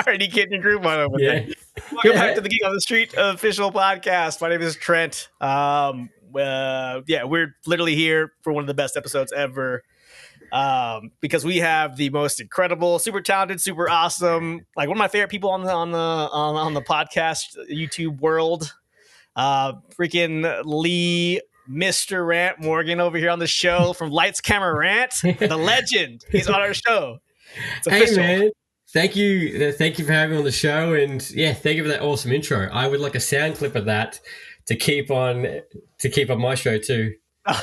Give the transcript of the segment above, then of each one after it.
Already getting your groove on over there. Yeah. Welcome back to the Geek Off The Street official podcast. My name is Trent. We're literally here for one of the best episodes ever. Because we have the most incredible, super talented, super awesome, like one of my favorite people on the podcast YouTube world. Freaking Lee, Mr. Rant Morgan over here on the show from Lights Camera Rant, the legend. He's on our show. It's official. Hey man, thank you for having me on the show, and thank you for that awesome intro. I would like a sound clip of that to keep on my show too. I'll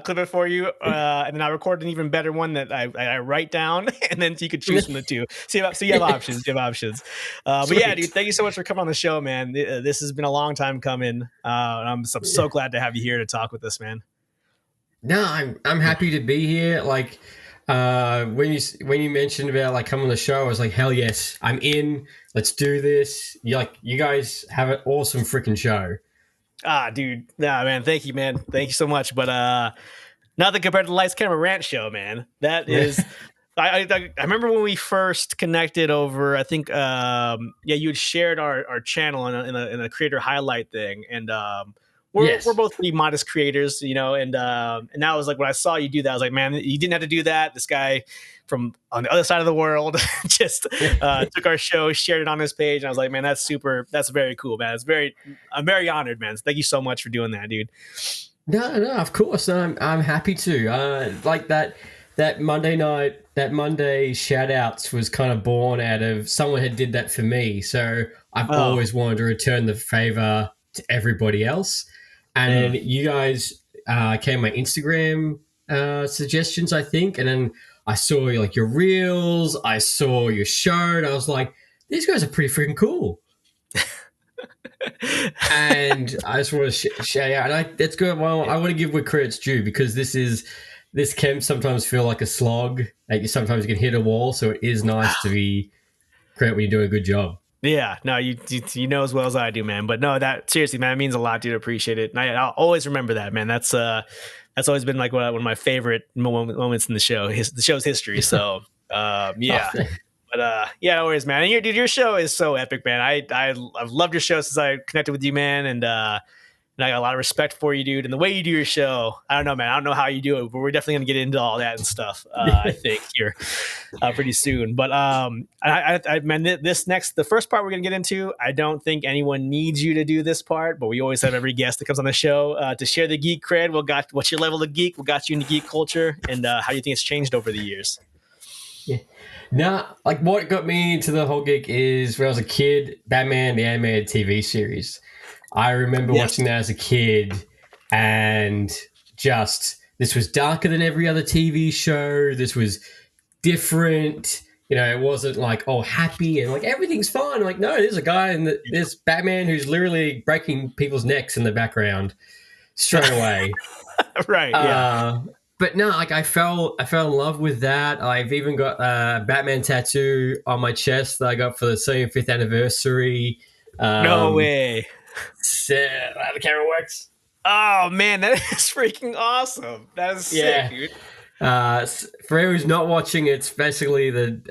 clip it for you, and then I record an even better one that I write down, and then you could choose from the two. So you have options. But yeah, dude, thank you so much for coming on the show, man. This has been a long time coming. I'm so glad to have you here to talk with us, man. No, I'm happy to be here. Like when you mentioned about like coming on the show, I was like, hell yes, I'm in. Let's do this. You guys have an awesome freaking show. Dude. Nah, man. Thank you, man. Thank you so much. But nothing compared to the Lights Camera Rant show, man. That is, I remember when we first connected over, I think, you had shared our channel in a creator highlight thing. And we're both pretty modest creators, you know, and that was like when I saw you do that, I was like, man, you didn't have to do that. This guy from on the other side of the world just took our show, shared it on his page, and I was like, man, that's very cool, man. I'm very honored, man. So thank you so much for doing that, dude. No, of course. I'm happy to. Like that Monday shout outs was kind of born out of someone had did that for me. So I've always wanted to return the favor to everybody else. And you guys came my Instagram suggestions, I think, and then I saw like your reels, I saw your show, and I was like, these guys are pretty freaking cool. And I just want to shout out, and that's good. Well, I want to give where credit's due, because this can sometimes feel like a slog. Like sometimes you can hit a wall, so it is nice to be credit when you're doing a good job. Yeah, no, you know as well as I do, man. But no, that seriously, man, it means a lot, dude. Appreciate it. And I'll always remember that, man. That's always been like one of my favorite moments in the show, the show's history. So, yeah. But no worries, man. And your show is so epic, man. I've loved your show since I connected with you, man. And I got a lot of respect for you, dude. And the way you do your show, I don't know, man. I don't know how you do it, but we're definitely gonna get into all that and stuff. I think here pretty soon. But the first part we're gonna get into, I don't think anyone needs you to do this part, but we always have every guest that comes on the show to share the geek cred. What's your level of geek? What got you into geek culture, and how do you think it's changed over the years? Yeah. Nah, like what got me into the whole geek is when I was a kid, Batman, the animated TV series. I remember watching that as a kid, and just this was darker than every other TV show. This was different. You know, it wasn't like, oh, happy and like everything's fine. Like, no, there's a guy and there's Batman who's literally breaking people's necks in the background straight away. Right. Yeah. But no, like I fell in love with that. I've even got a Batman tattoo on my chest that I got for the 75th anniversary. No way. The camera works. Oh man, that is freaking awesome. That is sick, dude. For anyone who's not watching, it's basically the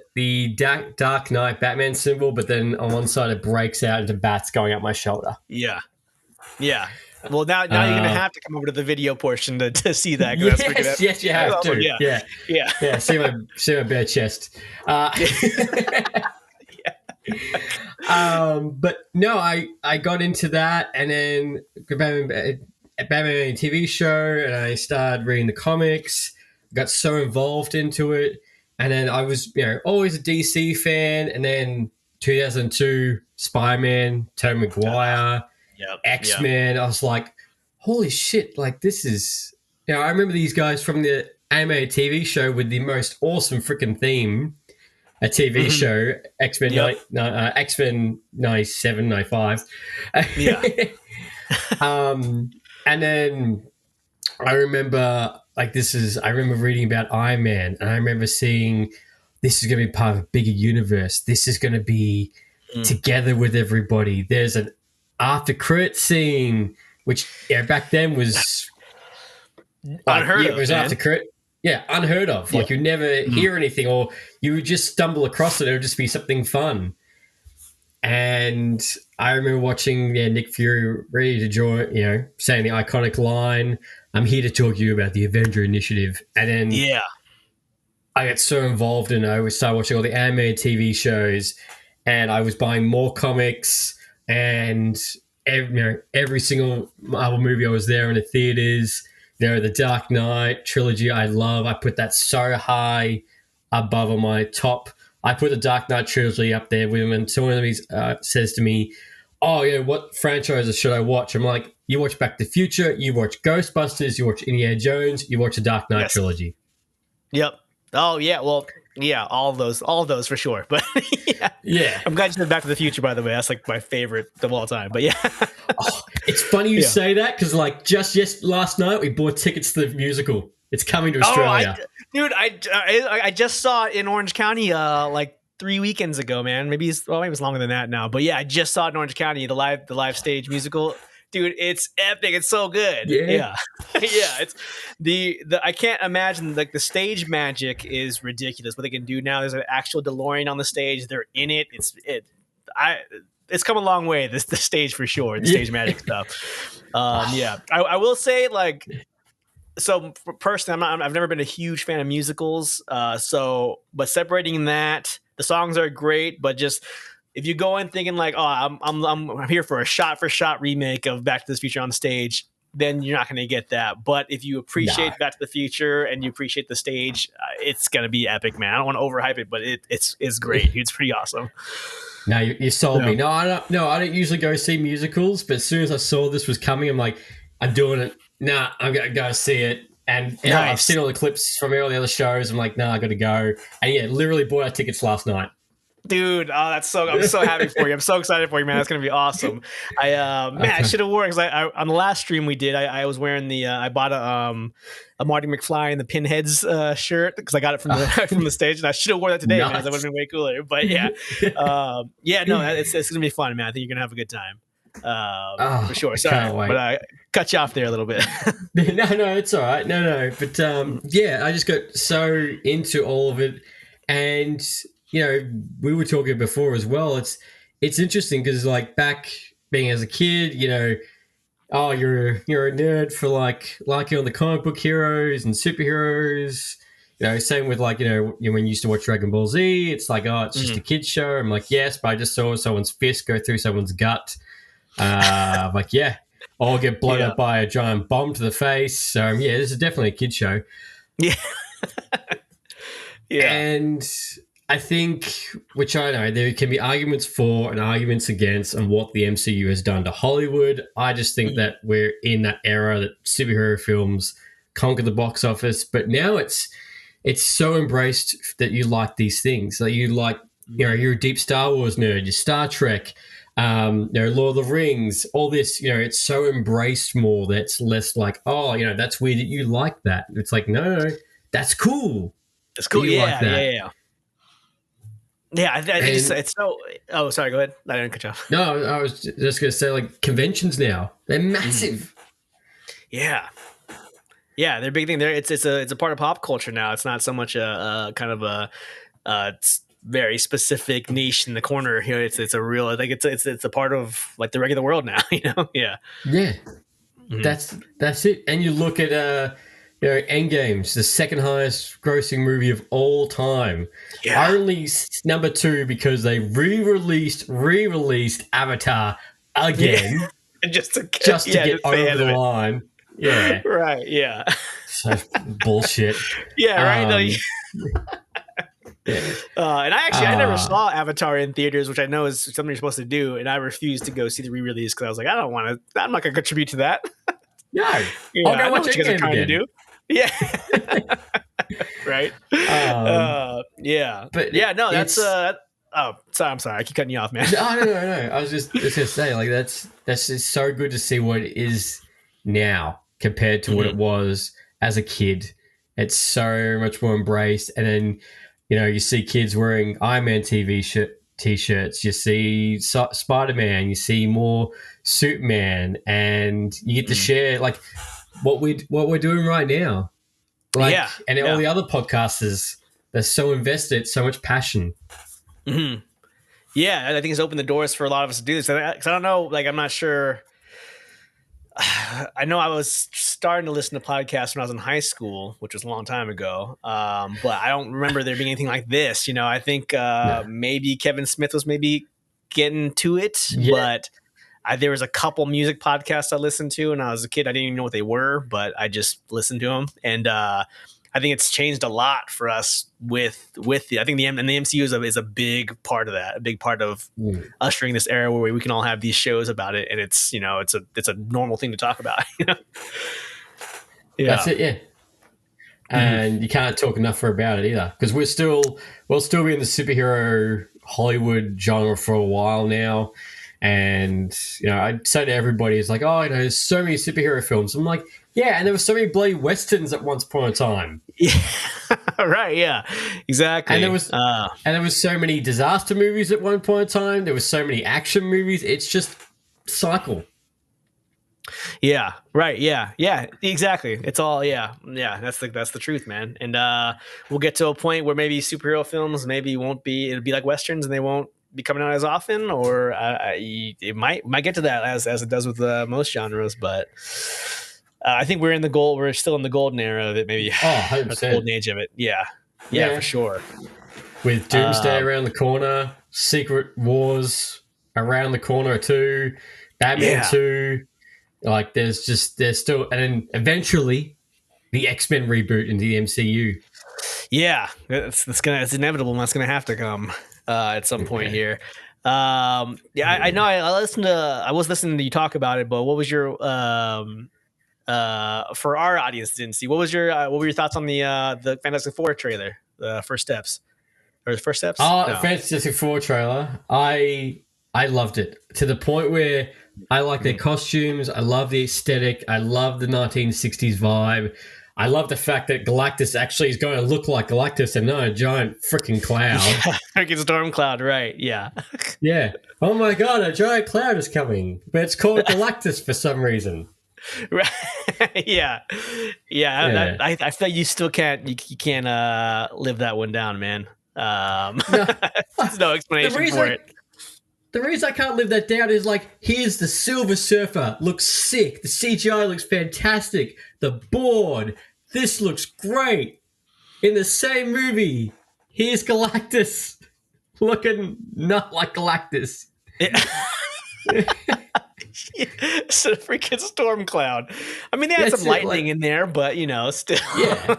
Dark Knight Batman symbol, but then on one side it breaks out into bats going up my shoulder. Yeah. Well, now you're gonna have to come over to the video portion to see that. Yes, you have to. Yeah. See my bare chest. But no, I got into that, and then Batman TV show, and I started reading the comics. Got so involved into it, and then I was always a DC fan, and then 2002 Spider-Man, Tobey Maguire, X-Men. I was like, holy shit! Like this is I remember these guys from the animated TV show with the most awesome freaking theme. A TV show, X-Men, X-Men 97, 95. Yeah. And then I remember I remember reading about Iron Man, and I remember seeing this is going to be part of a bigger universe. This is going to be together with everybody. There's an after credit scene, which back then was unheard of. It was man. after credit. unheard of. Like you'd never hear anything, or you would just stumble across it. It would just be something fun. And I remember watching Nick Fury ready to join, saying the iconic line, "I'm here to talk to you about the Avenger Initiative." And then I got so involved in it. I started watching all the animated TV shows, and I was buying more comics, and every single Marvel movie I was there in the theaters. The Dark Knight trilogy I love. I put that so high above on my top. I put the Dark Knight trilogy up there with him, and someone of these says to me, "Oh, what franchises should I watch?" I'm like, "You watch Back to the Future, you watch Ghostbusters, you watch Indiana Jones, you watch the Dark Knight trilogy." Yep. Oh yeah. Well, yeah. All of those for sure. But yeah. I'm glad you said Back to the Future. By the way, that's like my favorite of all time. But yeah. It's funny you say that because like just last night we bought tickets to the musical. It's coming to Australia. I just saw it in Orange County like 3 weekends ago, man. Maybe it's longer than that now. But yeah, I just saw it in Orange County, the live stage musical. Dude, it's epic. It's so good. Yeah. It's I can't imagine, like, the stage magic is ridiculous. What they can do now, there's an actual DeLorean on the stage. They're in it. It's come a long way. The stage for sure. The stage magic stuff. I will say, like, so personally, I've never been a huge fan of musicals. But separating that, the songs are great, but just if you go in thinking like, oh, I'm here for a shot for shot remake of Back to the Future on stage, then you're not going to get that. But if you appreciate Back to the Future and you appreciate the stage, it's going to be epic, man. I don't want to overhype it, but it's great. It's pretty awesome. No, you sold me. No, I don't usually go see musicals, but as soon as I saw this was coming, I'm like, I'm doing it. Nah, I'm going to go see it. And I've seen all the clips from all the other shows. I'm like, I got to go. And literally bought our tickets last night. Dude, I'm so happy for you. I'm so excited for you, man. That's gonna be awesome. I should have worn, because I on the last stream we did, I was wearing I bought a Marty McFly and the Pinheads shirt because I got it from the stage, and I should have worn that today, man. That would have been way cooler. But it's gonna be fun, man. I think you're gonna have a good time. For sure. Sorry, but I cut you off there a little bit. No, it's all right. No, but I just got so into all of it, and we were talking before as well. It's interesting because, like, back being as a kid, you're a nerd for liking all the comic book heroes and superheroes. Same with when you used to watch Dragon Ball Z, it's like, oh, it's just a kid's show. I'm like, yes, but I just saw someone's fist go through someone's gut. I'm like, yeah, I'll get blown up by a giant bomb to the face. So this is definitely a kid's show. Yeah. And I think, which I know, there can be arguments for and arguments against on what the MCU has done to Hollywood. I just think that we're in that era that superhero films conquer the box office, but now it's so embraced that you like these things. Like you're a deep Star Wars nerd, you're Star Trek, Lord of the Rings, all this. It's so embraced more. That's less like, oh, that's weird that you like that. It's like, no, that's cool. It's cool. Yeah. Yeah, it's so. Oh, sorry. Go ahead. I didn't cut you off. No, I was just going to say, like, conventions now, they're massive. Yeah, they're a big thing. It's a part of pop culture now. It's not so much a kind of a very specific niche in the corner. It's a real. I think it's a part of, like, the regular world now. Yeah. That's it. And you look at Endgame's the second highest grossing movie of all time. Yeah. Only number 2 because they re-released Avatar again. just to get over the line. Yeah. Right, yeah. So bullshit. Yeah, right. And I never saw Avatar in theaters, which I know is something you're supposed to do, and I refused to go see the re-release because I was like, I'm not going to contribute to that. No. I'll go watch what you guys are trying to do. Yeah. Right. Yeah. But no, that's oh, sorry, I'm sorry. I keep cutting you off, man. No. I was just going to say, like, that's just so good to see what it is now compared to what it was as a kid. It's so much more embraced. And then, you see kids wearing Iron Man T-shirts. You see Spider-Man. You see more Superman, and you get to share, like, what we're doing right now. Like, Yeah, and all the other podcasters, they're so invested, so much passion. Mm-hmm. Yeah, I think it's opened the doors for a lot of us to do this. Because I don't know, like, I'm not sure. I know I was starting to listen to podcasts when I was in high school, which was a long time ago. But I don't remember there being anything like this. You know, I think maybe Kevin Smith was maybe getting to it, but there was a couple music podcasts I listened to, and I was a kid. I didn't even know what they were, but I just listened to them, and I think it's changed a lot for us with the. I think the MCU is a big part of that, a big part of ushering this era where we can all have these shows about it, and it's it's a normal thing to talk about. Yeah, that's it. Yeah. And you can't talk enough about it either, because we'll still be in the superhero Hollywood genre for a while now. And, I'd say to everybody, it's like, oh, there's so many superhero films. I'm like, yeah, and there were so many bloody westerns at once upon a time. Yeah, right, yeah, exactly. And there was so many disaster movies at one point in time. There was so many action movies. It's just cycle. Yeah, right, yeah, exactly. It's all, that's the truth, man. And we'll get to a point where maybe superhero films it'll be like westerns, and they won't be coming out as often, or it might get to that as it does with most genres. But I think we're still in the golden era of it, maybe. 100%. The golden age of it. Yeah, for sure. With Doomsday around the corner, Secret Wars around the corner too, Batman 2. Like there's still, and then eventually the X-Men reboot into the MCU. Yeah, it's inevitable. That's gonna have to come at some point here. I know. I was listening to you talk about it, but what was your for our audience didn't see? What were your thoughts on the Fantastic Four trailer, the first steps? Fantastic Four trailer. I loved it to the point where I like their costumes. I love the aesthetic. I love the 1960s vibe. I love the fact that Galactus actually is going to look like Galactus and not a giant freaking cloud. Freaking storm cloud, right? Yeah. Yeah. Oh my God, a giant cloud is coming, but it's called Galactus for some reason. Right. Yeah. I feel like you still can't. You can't live that one down, man. No. There's no explanation for it. The reason I can't live that down is like, here's the Silver Surfer, looks sick. The CGI looks fantastic. The board, this looks great. In the same movie, here's Galactus, looking not like Galactus. It's a freaking storm cloud. I mean, they had some lightning in there, but still. Yeah.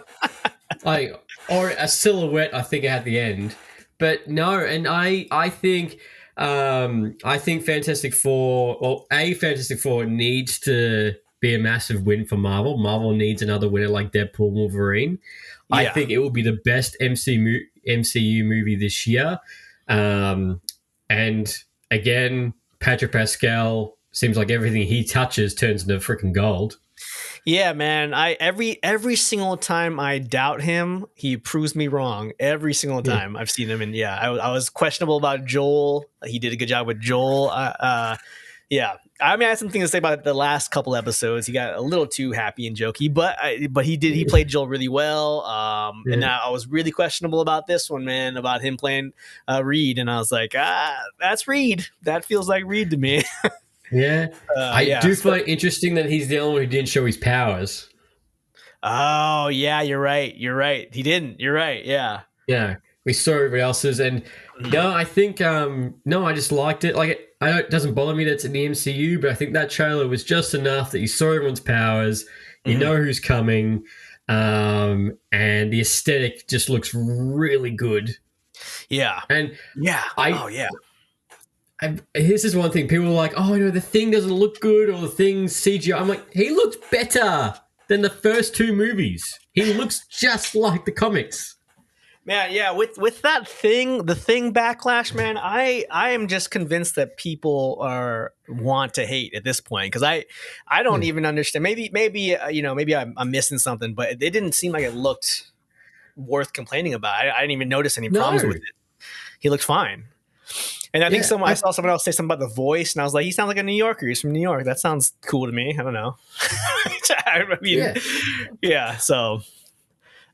Or a silhouette, I think, at the end. But no, and I think Fantastic Four, Fantastic Four needs to be a massive win for Marvel. Marvel needs another winner like Deadpool, Wolverine. Yeah. I think it will be the best MCU movie this year. And again, Patrick Pascal seems like everything he touches turns into freaking gold. Yeah, man. Every single time I doubt him, he proves me wrong. Every single time I've seen him, and I was questionable about Joel. He did a good job with Joel. Yeah. I mean, I had some things to say about the last couple episodes. He got a little too happy and jokey, but he played Joel really well. And now I was really questionable about this one, man, about him playing Reed, and I was like, that's Reed. That feels like Reed to me. Yeah. I do find it interesting that he's the only one who didn't show his powers. Oh, yeah, you're right. He didn't. You're right. Yeah. Yeah. We saw everybody else's, and I think I just liked it. Like, it doesn't bother me that it's in the MCU, but I think that trailer was just enough that you saw everyone's powers, you know who's coming, and the aesthetic just looks really good. Yeah. And yeah. Here's this one thing. People are like, the thing doesn't look good, or the thing's CGI. I'm like, he looks better than the first two movies. He looks just like the comics. Man, yeah, with that thing, the Thing backlash, man, I am just convinced that people want to hate at this point, because I don't even understand. Maybe I'm missing something, but it didn't seem like it looked worth complaining about. I didn't even notice any problems with it. He looked fine. And I think I saw someone else say something about the voice, and I was like, he sounds like a New Yorker. He's from New York. That sounds cool to me. I don't know. I mean, so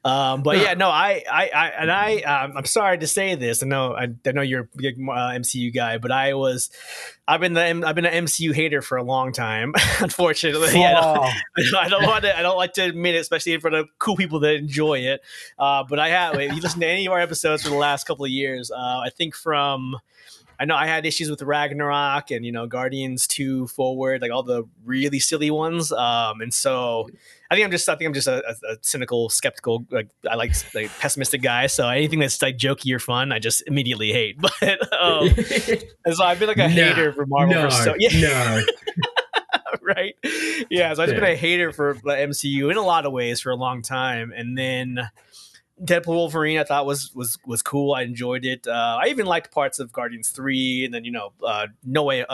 But yeah, no, I'm sorry to say this. I know you're a big MCU guy, but I've been an MCU hater for a long time. Unfortunately, I don't like to admit it, especially in front of cool people that enjoy it. But I have. If you listen to any of our episodes for the last couple of years, I think I know I had issues with Ragnarok and Guardians 2 forward, like all the really silly ones. And so I think I'm just a cynical, skeptical, like pessimistic guy. So anything that's like jokey or fun, I just immediately hate. But and so I've been like a hater for Marvel. No. Right. Yeah. So I've just been a hater for the MCU in a lot of ways for a long time. And then Deadpool Wolverine I thought was cool. I enjoyed it. I even liked parts of Guardians 3, and then No Way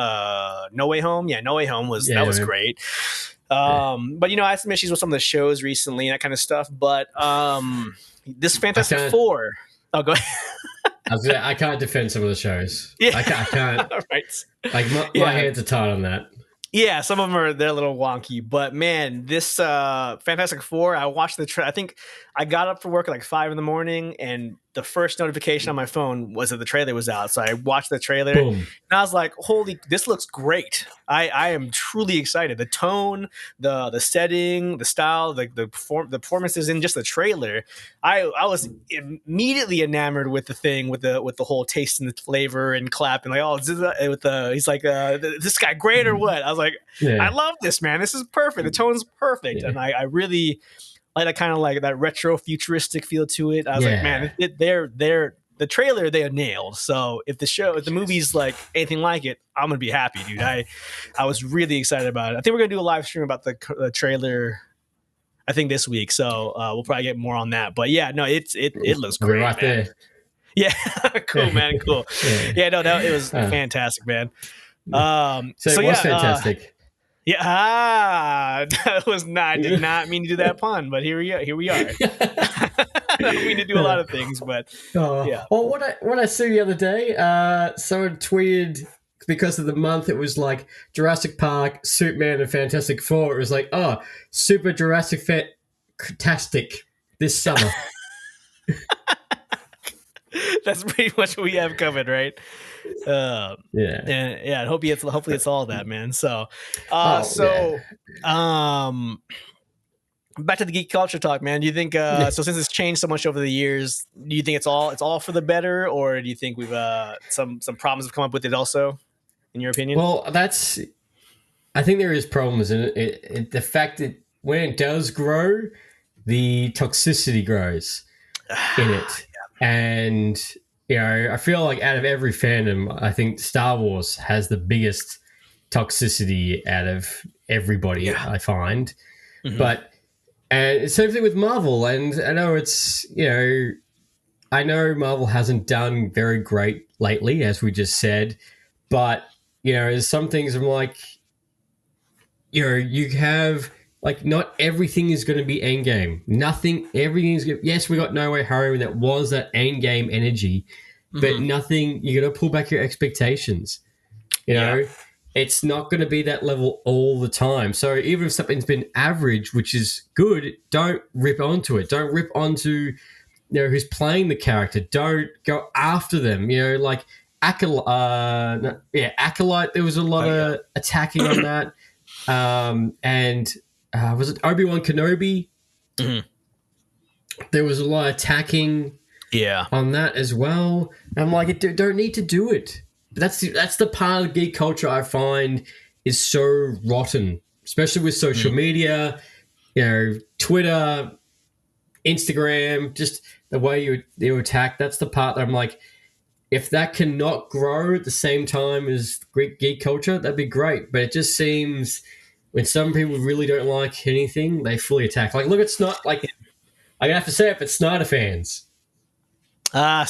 Home. Yeah, No Way Home was great. But I had some issues with some of the shows recently and that kind of stuff. But this Fantastic Four. Oh, go ahead. I can't defend some of the shows. Yeah. I can't. Right. Like my hands are tied on that. Yeah, some of them they're a little wonky, but man, this Fantastic Four, I watched I think I got up for work at like 5 a.m, and the first notification on my phone was that the trailer was out. So I watched the trailer. Boom. And I was like, holy, this looks great. I am truly excited. The tone, the setting, the style, the performances in just the trailer. I was immediately enamored with the thing, with the whole taste and the flavor and clapping, like, he's like, this guy great or what? I was like, I love this, man. This is perfect. The tone's perfect. Yeah. And I really like that kind of like that retro futuristic feel to it. I was like, man, the trailer they nailed. So if the movie's like anything like it, I'm gonna be happy, dude. I was really excited about it. I think we're gonna do a live stream about the trailer, I think this week. So we'll probably get more on that. But yeah, no, it looks great, right man. There. Yeah, cool, man, cool. Yeah, no, it was fantastic, man. So it was fantastic. Yeah, that was not. I did not mean to do that pun, but here we are. I don't mean to do a lot of things, but yeah. Well, what I saw the other day, someone tweeted, because of the month, it was like Jurassic Park, Superman, and Fantastic Four. It was like, Super Jurassic Fantastic this summer. That's pretty much what we have covered, right? And hopefully it's all that, man. So back to the geek culture talk, man. Do you think so since it's changed so much over the years, do you think it's all for the better, or do you think we've some problems have come up with it also, in your opinion? Well, I think there is problems in it. The fact that when it does grow, the toxicity grows in it. And I feel like out of every fandom, I think Star Wars has the biggest toxicity out of everybody, I find. Mm-hmm. But and same thing with Marvel. And I know I know Marvel hasn't done very great lately, as we just said. But, there's some things I'm like, you have, like, not everything is going to be Endgame. Everything is going to... Yes, we got No Way Home, that was that Endgame energy. But nothing, you got to pull back your expectations. It's not going to be that level all the time. So even if something's been average, which is good, don't rip onto it. Don't rip onto, who's playing the character. Don't go after them. Like Acolyte, there was a lot of attacking on that. And was it Obi-Wan Kenobi? Mm-hmm. There was a lot of attacking on that as well. And I'm like, don't need to do it. But that's the part of geek culture I find is so rotten, especially with social media, Twitter, Instagram, just the way you attack. That's the part that I'm like, if that cannot grow at the same time as geek culture, that'd be great. But it just seems when some people really don't like anything, they fully attack. Like, look, it's not like, I'm going to have to say it, but Snyder fans. Here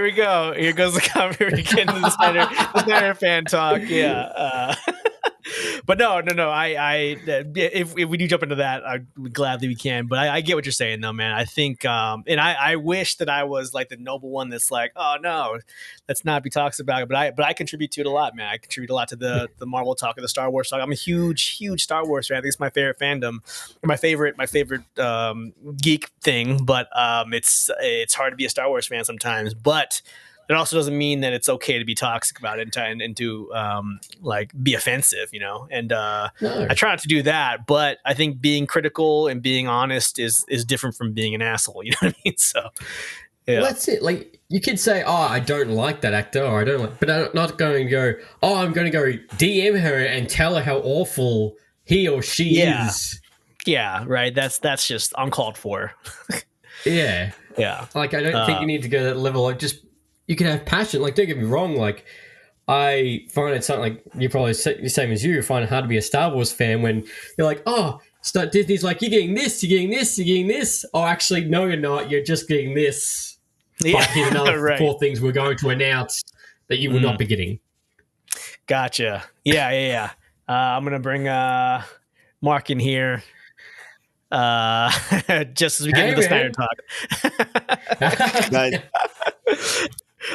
we go. Here goes the conversation. The Snyder fan talk. Yeah. But no. If we do jump into that, gladly we can. But I get what you're saying, though, man. I think, and I wish that I was like the noble one that's like, oh no, let's not be toxic about it. But I contribute to it a lot, man. I contribute a lot to the Marvel talk, or the Star Wars talk. I'm a huge Star Wars fan. I think it's my favorite fandom, or my favorite geek thing. But it's hard to be a Star Wars fan sometimes. But it also doesn't mean that it's okay to be toxic about it and to like be offensive, you know. And No. I try not to do that, but I think being critical and being honest is different from being an asshole. You know what I mean? So yeah, Well, that's it. Like, you could say, "Oh, I don't like that actor," or "I don't like," but I'm not going to go, "Oh, I'm going to go DM her and tell her how awful he or she is." Yeah, right. That's just uncalled for. Yeah. Yeah. Like, I don't think you need to go to that level. Like, just, you can have passion. Like, don't get me wrong. Like, I find it something like, you probably the same as you find it hard to be a Star Wars fan when you're like, oh, Disney's like, you're getting this, you're getting this, you're getting this. Oh, actually, no, you're not. You're just getting this. Yeah. But here's another Right. 4 things we're going to announce that you will not be getting. Gotcha. Yeah. I'm gonna bring Mark in here. Just as we get into the Snyder talk. But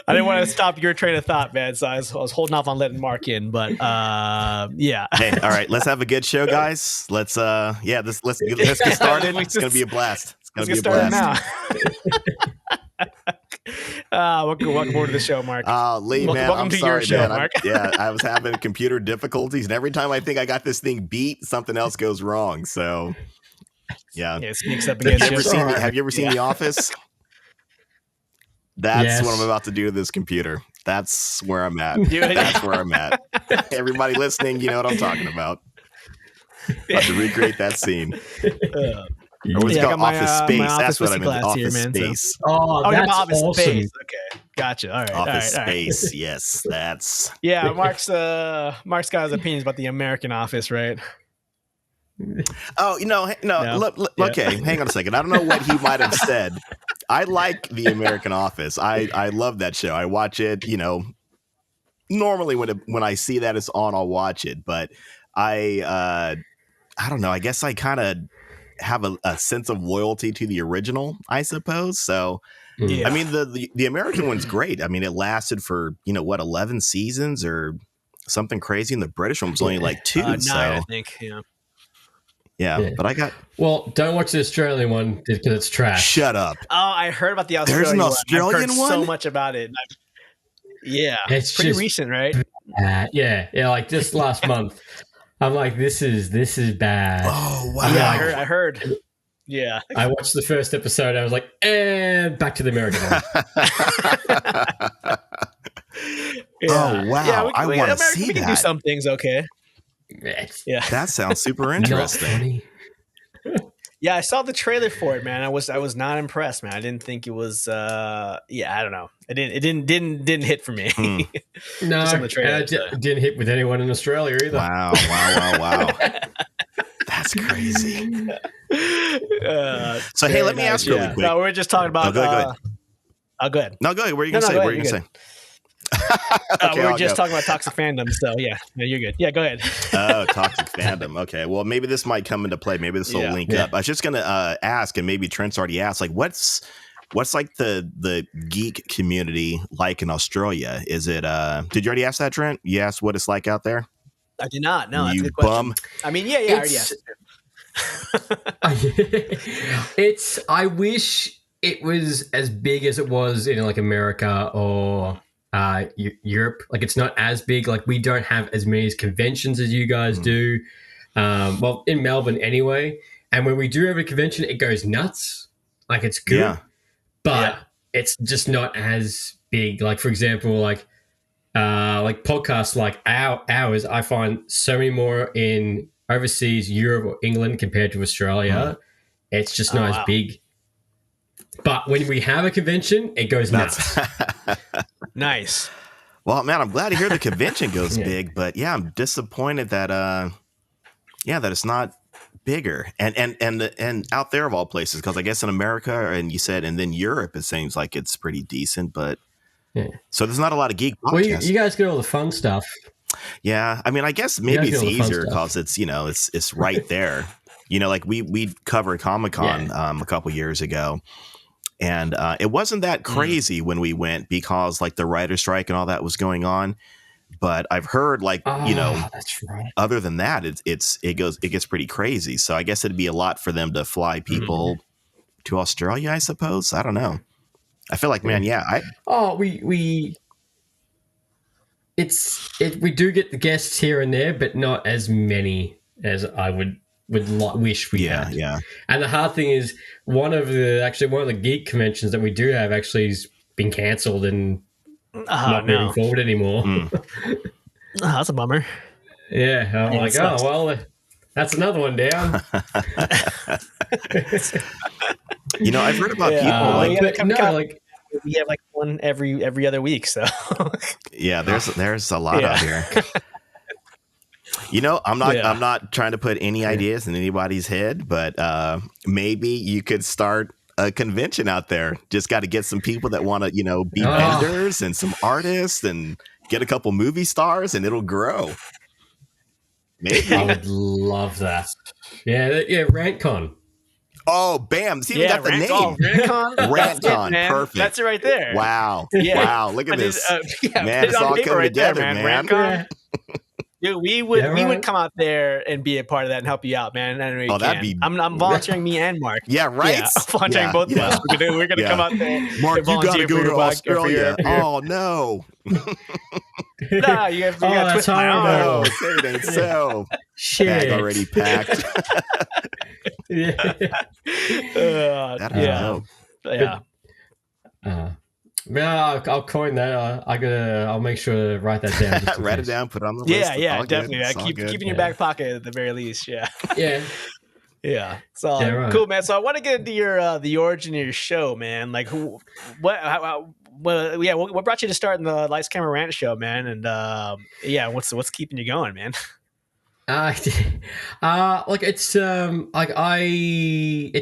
I didn't want to stop your train of thought, man. So I was holding off on letting Mark in, but yeah. hey, all right, let's have a good show, guys. Let's let's get started. It's gonna be a blast. It's gonna Let's be get a started blast. now. Welcome forward to the show, Mark. Lee, man, welcome I'm to sorry, your show, man. Mark. I was having computer difficulties, and every time I think I got this thing beat, something else goes wrong. So, yeah. Yeah, it sneaks up Have against you you. have you ever seen The Office? That's Yes. what I'm about to do to this computer. That's where I'm at. Yeah. That's where I'm at. Everybody listening, you know what I'm talking about. About to recreate that scene. Or what's Yeah, I called got my, Office Space. my That's Office what I meant. glass Office here, man, so- Space. Oh, Oh, yeah, that's Office awesome. Space. Okay, gotcha. All right, Office all right. Space. Yes, that's. Yeah, Mark's got his opinions about the American Office, right? Oh, no. No. Look, Yeah. okay, hang on a second. I don't know what he might have said. I like the American Office. I love that show. I watch it. You know, normally when I see that it's on, I'll watch it. But I don't know. I guess I kind of have a sense of loyalty to the original, I suppose. So, Yeah. I mean, the American one's great. I mean, it lasted for 11 seasons or something crazy, and the British one was only like 2. 9, so I think. Yeah. yeah, but I got. Well, don't watch the Australian one because it's trash. Shut up. Oh, I heard about the There's Australian an one. Australian I've heard so one? much about it. Yeah, It's pretty just recent, right? yeah. Like just last month, I'm like, this is bad. Oh wow. Yeah, I heard. Yeah. I watched the first episode. I was like, and back to the American one. Oh wow. Yeah, I want to see we can do that. some things, okay. It's Yeah. That sounds super not interesting. funny. Yeah, I saw the trailer for it, man. I was not impressed, man. I didn't think it was I don't know. It didn't hit for me. No, Just on the trailer, and it didn't hit with anyone in Australia either. Wow. That's crazy. So, hey, very let me ask you really quick. No, we're just talking about. go ahead. Go ahead. No, go ahead. What are you going No, to say? go What are you ahead, going to say? We were I'll just go. talking about toxic fandom, so yeah, no, you're good. Yeah, go ahead. Oh, toxic fandom. Okay. Well, maybe this might come into play. Maybe this will Yeah. link up. I was just going to ask, and maybe Trent's already asked, like, what's like the geek community like in Australia? Is it, did you already ask that, Trent? You asked what it's like out there? I did not. No, that's a You good question. bum. I mean, yeah, I already It's- asked it. I wish it was as big as it was in like America or Europe. Like it's not as big. Like we don't have as many conventions as you guys do. Well, in Melbourne anyway. And when we do have a convention, it goes nuts. Like it's good, Yeah. but it's just not as big. Like for example, like podcasts like ours, I find so many more in overseas Europe or England compared to Australia. It's just not wow. as big. But when we have a convention, it goes nuts. Nice. Well, man, I'm glad to hear the convention goes Yeah. big, but yeah, I'm disappointed that that it's not bigger and out there of all places, because I guess in America and you said and then Europe it seems like it's pretty decent, but Yeah. so there's not a lot of geek podcasts. Well, you guys get all the fun stuff. Yeah, I mean, I guess maybe Yeah, it's I feel the fun easier stuff. because it's it's right there. Like we covered Comic-Con a couple years ago, and it wasn't that crazy when we went because like the writer's strike and all that was going on. But I've heard like that's right. other than that, it gets pretty crazy. So I guess it'd be a lot for them to fly people to Australia, I suppose. I don't know. I feel like, man, we do get the guests here and there, but not as many as I would wish we had. Yeah. And the hard thing is one of the geek conventions that we do have actually has been cancelled and not moving forward anymore. That's a bummer. Yeah, I'm like, sucks. that's another one down. I've heard about people we have like one every other week. So yeah, there's a lot out here. I'm not trying to put any ideas in anybody's head, but maybe you could start a convention out there. Just got to get some people that want to, be vendors and some artists and get a couple movie stars and it'll grow. Maybe. I would love that. Yeah, RantCon. Oh, bam. See, we got the name. RantCon. RantCon. Perfect. That's it right there. Wow. Yeah. Wow. Look at this. Man, it's all coming together, man. RantCon. Dude, we would come out there and be a part of that and help you out, man. That'd be. I'm volunteering me and Mark. Yeah, right. Yeah, I'm volunteering both of us. We're gonna come out there. Mark, you gotta go to Australia. Oh no. No, you have to twist my arm. No, say it ain't so. Shit. Bag already packed. I'll coin that. I'll make sure to write that down. Write it down. Put it on the list. Yeah, definitely. Keep in your back pocket at the very least. Yeah. Yeah. So cool, man. So I want to get into your the origin of your show, man. Like, what brought you to start in the Lights Camera Rant show, man? And what's keeping you going, man? It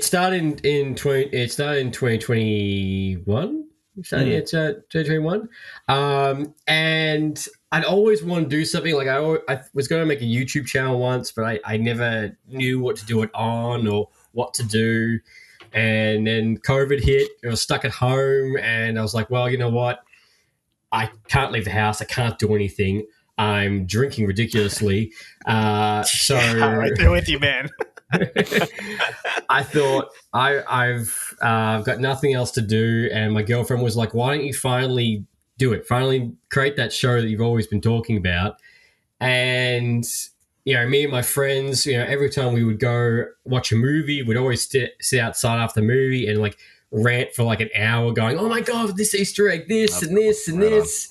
started in 2021. It's 2021. And I'd always want to do something. Like I was going to make a YouTube channel once, but I never knew what to do it on or what to do. And then COVID hit. I was stuck at home, and I was like, well, you know what? I can't leave the house. I can't do anything. I'm drinking ridiculously. So right there with you, man. I thought I've got nothing else to do, and my girlfriend was like, "Why don't you finally do it? Finally create that show that you've always been talking about." And me and my friends, every time we would go watch a movie, we'd always sit outside after the movie and like rant for like an hour, going, "Oh my god, this Easter egg, this and this and this."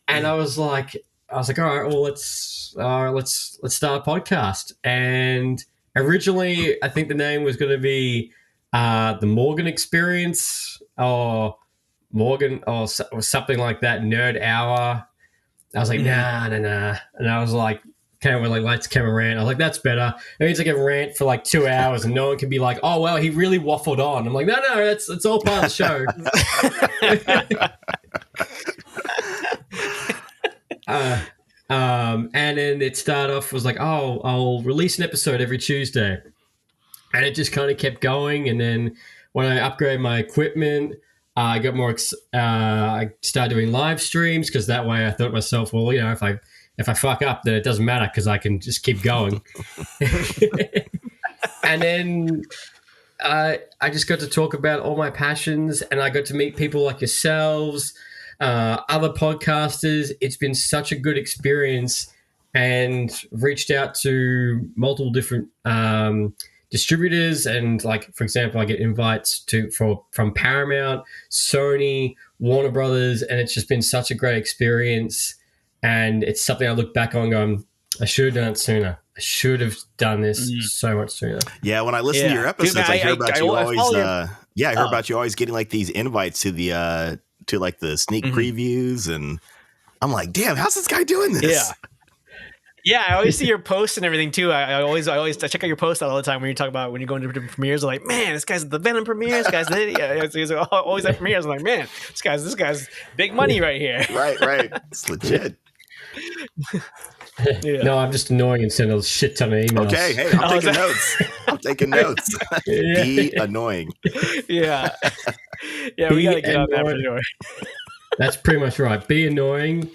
And I was like, all right, well, let's start a podcast. And originally, I think the name was going to be the Morgan Experience or Morgan or something like that, Nerd Hour. I was like, nah. And I was like, kind of like Lights, Camera, Rant. I was like, that's better. It means I can rant for like 2 hours and no one can be like, oh, well, he really waffled on. I'm like, no, it's all part of the show. And then it started off was like, oh, I'll release an episode every Tuesday. And it just kind of kept going. And then when I upgraded my equipment, I got more, I started doing live streams because that way I thought to myself, well, if I fuck up, then it doesn't matter because I can just keep going. And then I just got to talk about all my passions, and I got to meet people like yourselves, other podcasters. It's been such a good experience, and reached out to multiple different distributors. And like, for example, I get invites from Paramount, Sony, Warner Brothers, and it's just been such a great experience. And it's something I look back on going, I should have done it sooner. I should have done this so much sooner. Yeah, when I listen to your episodes, I hear about you always. I heard about you always getting like these invites to the to like the sneak previews, and I'm like, damn, how's this guy doing this? Yeah, I always see your posts and everything too. I always check out your posts all the time when you talk about when you go into different premieres. I'm like, man, this guy's at the Venom premieres. This guy's he's always at premieres. I'm like, man, this guy's big money right here. Right. It's legit. Yeah. No, I'm just annoying and send a shit ton of emails. Okay, hey, I'm taking notes. I'm taking notes. Yeah. Be annoying. Yeah. Yeah, we Be gotta get on that for annoying. sure. That's pretty much right. Be annoying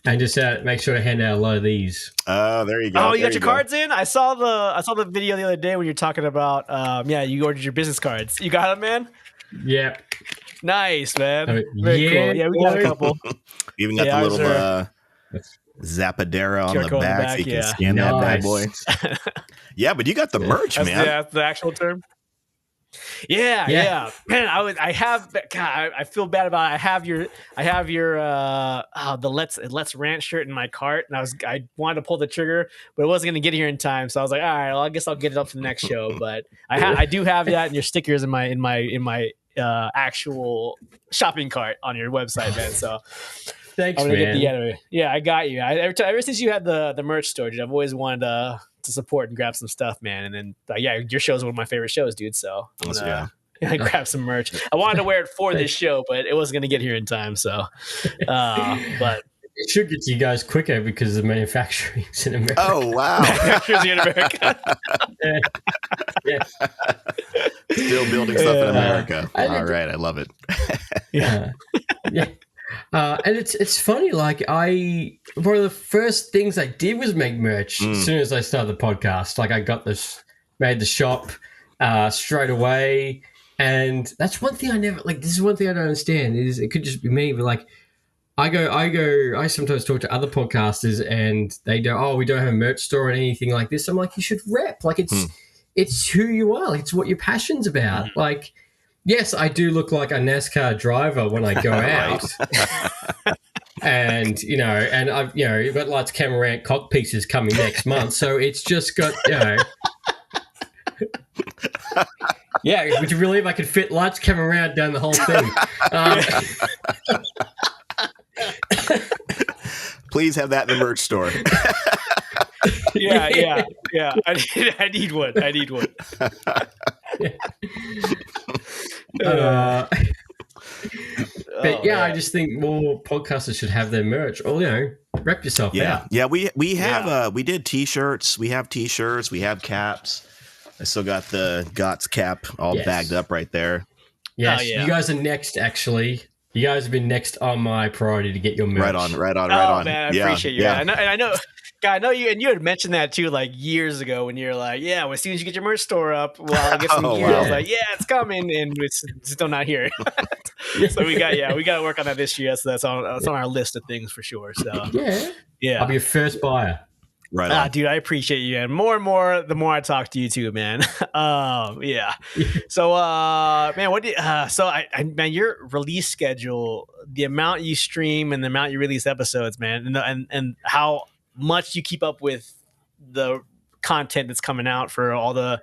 and just make sure to hand out a lot of these. Oh, there you go. Oh, you There got your go. cards in? I saw the video the other day when you're talking about you ordered your business cards. You got them, man? Yeah. Nice, man. Oh, Very yeah, cool. Yeah, we got a boy. couple. Even got Yeah, the ours little are- Zapadera on QR the code on the back, back, so you can yeah. scan that bad Nice. boy. Yeah, but you got the merch, That's, man. that's the actual term. Yeah. Man, I feel bad about it. I have your the Let's Rant shirt in my cart, and I wanted to pull the trigger, but it wasn't gonna get here in time. So I was like, all right, well, I guess I'll get it up for the next show. But I do have that and your stickers in my actual shopping cart on your website, man. So Thanks, I'm gonna man. get the yeah, I got you. Ever since you had the merch store, dude, I've always wanted to support and grab some stuff, man. And then your show is one of my favorite shows, dude. So I'm gonna grab some merch. I wanted to wear it for this show, but it wasn't gonna get here in time. So, but It should get to you guys quicker because the manufacturing's in America. Oh, wow. pictures in America. Yeah. Still building stuff in Yeah. America. I All think- right. I love it. Yeah. And it's funny, like one of the first things I did was make merch as soon as I started the podcast. Like I made the shop straight away. And that's one thing this is one thing I don't understand is it could just be me, but like I sometimes talk to other podcasters and they go, oh, we don't have a merch store or anything like this. I'm like, you should rep. Like it's who you are. Like, it's what your passion's about. Like, yes, I do look like a NASCAR driver when I go out. And, and I've, you've got Lights Camera Rant cock pieces coming next month. So it's just got, yeah, would you believe I could fit Lights Camera Rant down the whole thing? Please have that in the merch store. Yeah. I need one. But yeah, I just think more podcasters should have their merch. Or rep yourself out. Yeah. We have we did t-shirts. We have t-shirts. We have caps. I still got the GOTS cap all bagged up right there. Yes, Oh, yeah. you guys are next. Actually, you guys have been next on my priority to get your merch. Right on. Oh man, I appreciate you. Yeah. I know. God, I know you, and you had mentioned that too, like years ago when you're like, yeah, well, as soon as you get your merch store up, well, I'll get some gear. wow. I was like, yeah, it's coming, and it's still not here. So we got to work on that this year. So that's on our list of things for sure. So Yeah, I'll be your first buyer. Right on. dude, I appreciate you, and more, the more I talk to you too, man. Yeah. So, man, man, your release schedule, the amount you stream and the amount you release episodes, man, and how much you keep up with the content that's coming out for all the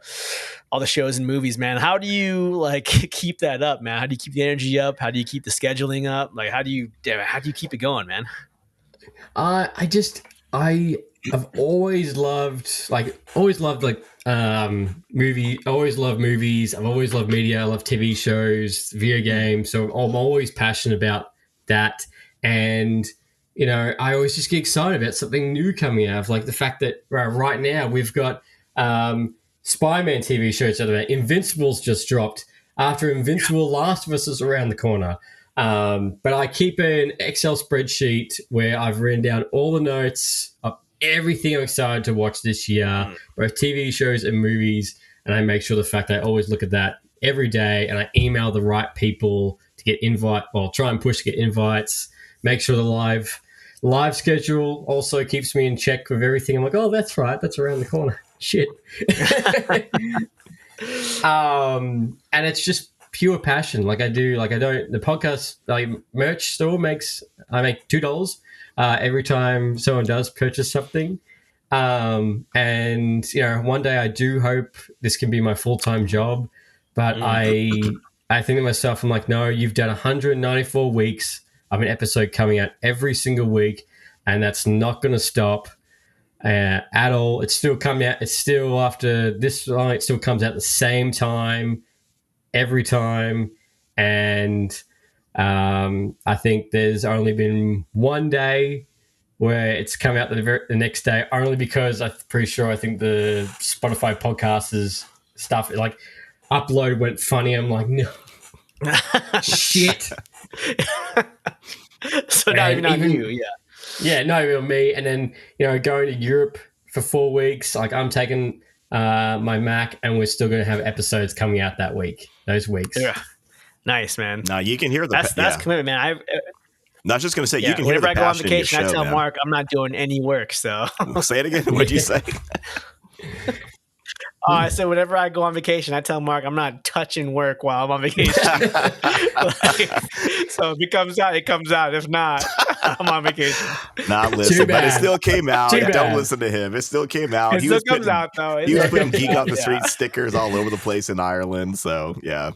shows and movies, man. How do you keep that up, man? How do you keep the energy up? How do you keep the scheduling up? Like, how do you keep it going, man? I've always loved movie. I always love movies. I've always loved media. I love TV shows, video games. So I'm always passionate about that. And I always just get excited about something new coming out. Like the fact that right now we've got Spider-Man TV shows out of it. Invincible's just dropped. After Invincible, Last of Us is around the corner. But I keep an Excel spreadsheet where I've written down all the notes of everything I'm excited to watch this year, both TV shows and movies. And I make sure the fact I always look at that every day, and I email the right people to get try and push to get invites. Make sure the live schedule also keeps me in check with everything. I'm like, oh, that's right, that's around the corner. Shit. And it's just pure passion. The podcast, merch store I make $2 every time someone does purchase something. And one day I do hope this can be my full-time job, but I think to myself, I'm like, no, you've done 194 weeks of an episode coming out every single week, and that's not going to stop at all. It's still coming out. It's still after this long. It still comes out the same time every time. And I think there's only been one day where it's come out the next day, only because I'm pretty sure I think the Spotify podcasters stuff like upload went funny. I'm like, no, shit. So not even on you, yeah, not even on me. And then going to Europe for 4 weeks, like I'm taking my Mac, and we're still going to have episodes coming out those weeks. Yeah, nice, man. Now you can hear that's commitment, man. I was just going to say, you can hear whenever the I go on passion in your vacation, show, I tell man. Mark I'm not doing any work. So say it again. What'd you say? I said whenever I go on vacation, I tell Mark I'm not touching work while I'm on vacation. So if it comes out, it comes out. If not, I'm on vacation. Nah, listen, but it still came out. Don't listen to him. It still came out. It still comes out, though. He was putting Geek Off The Street stickers all over the place in Ireland. So, yeah,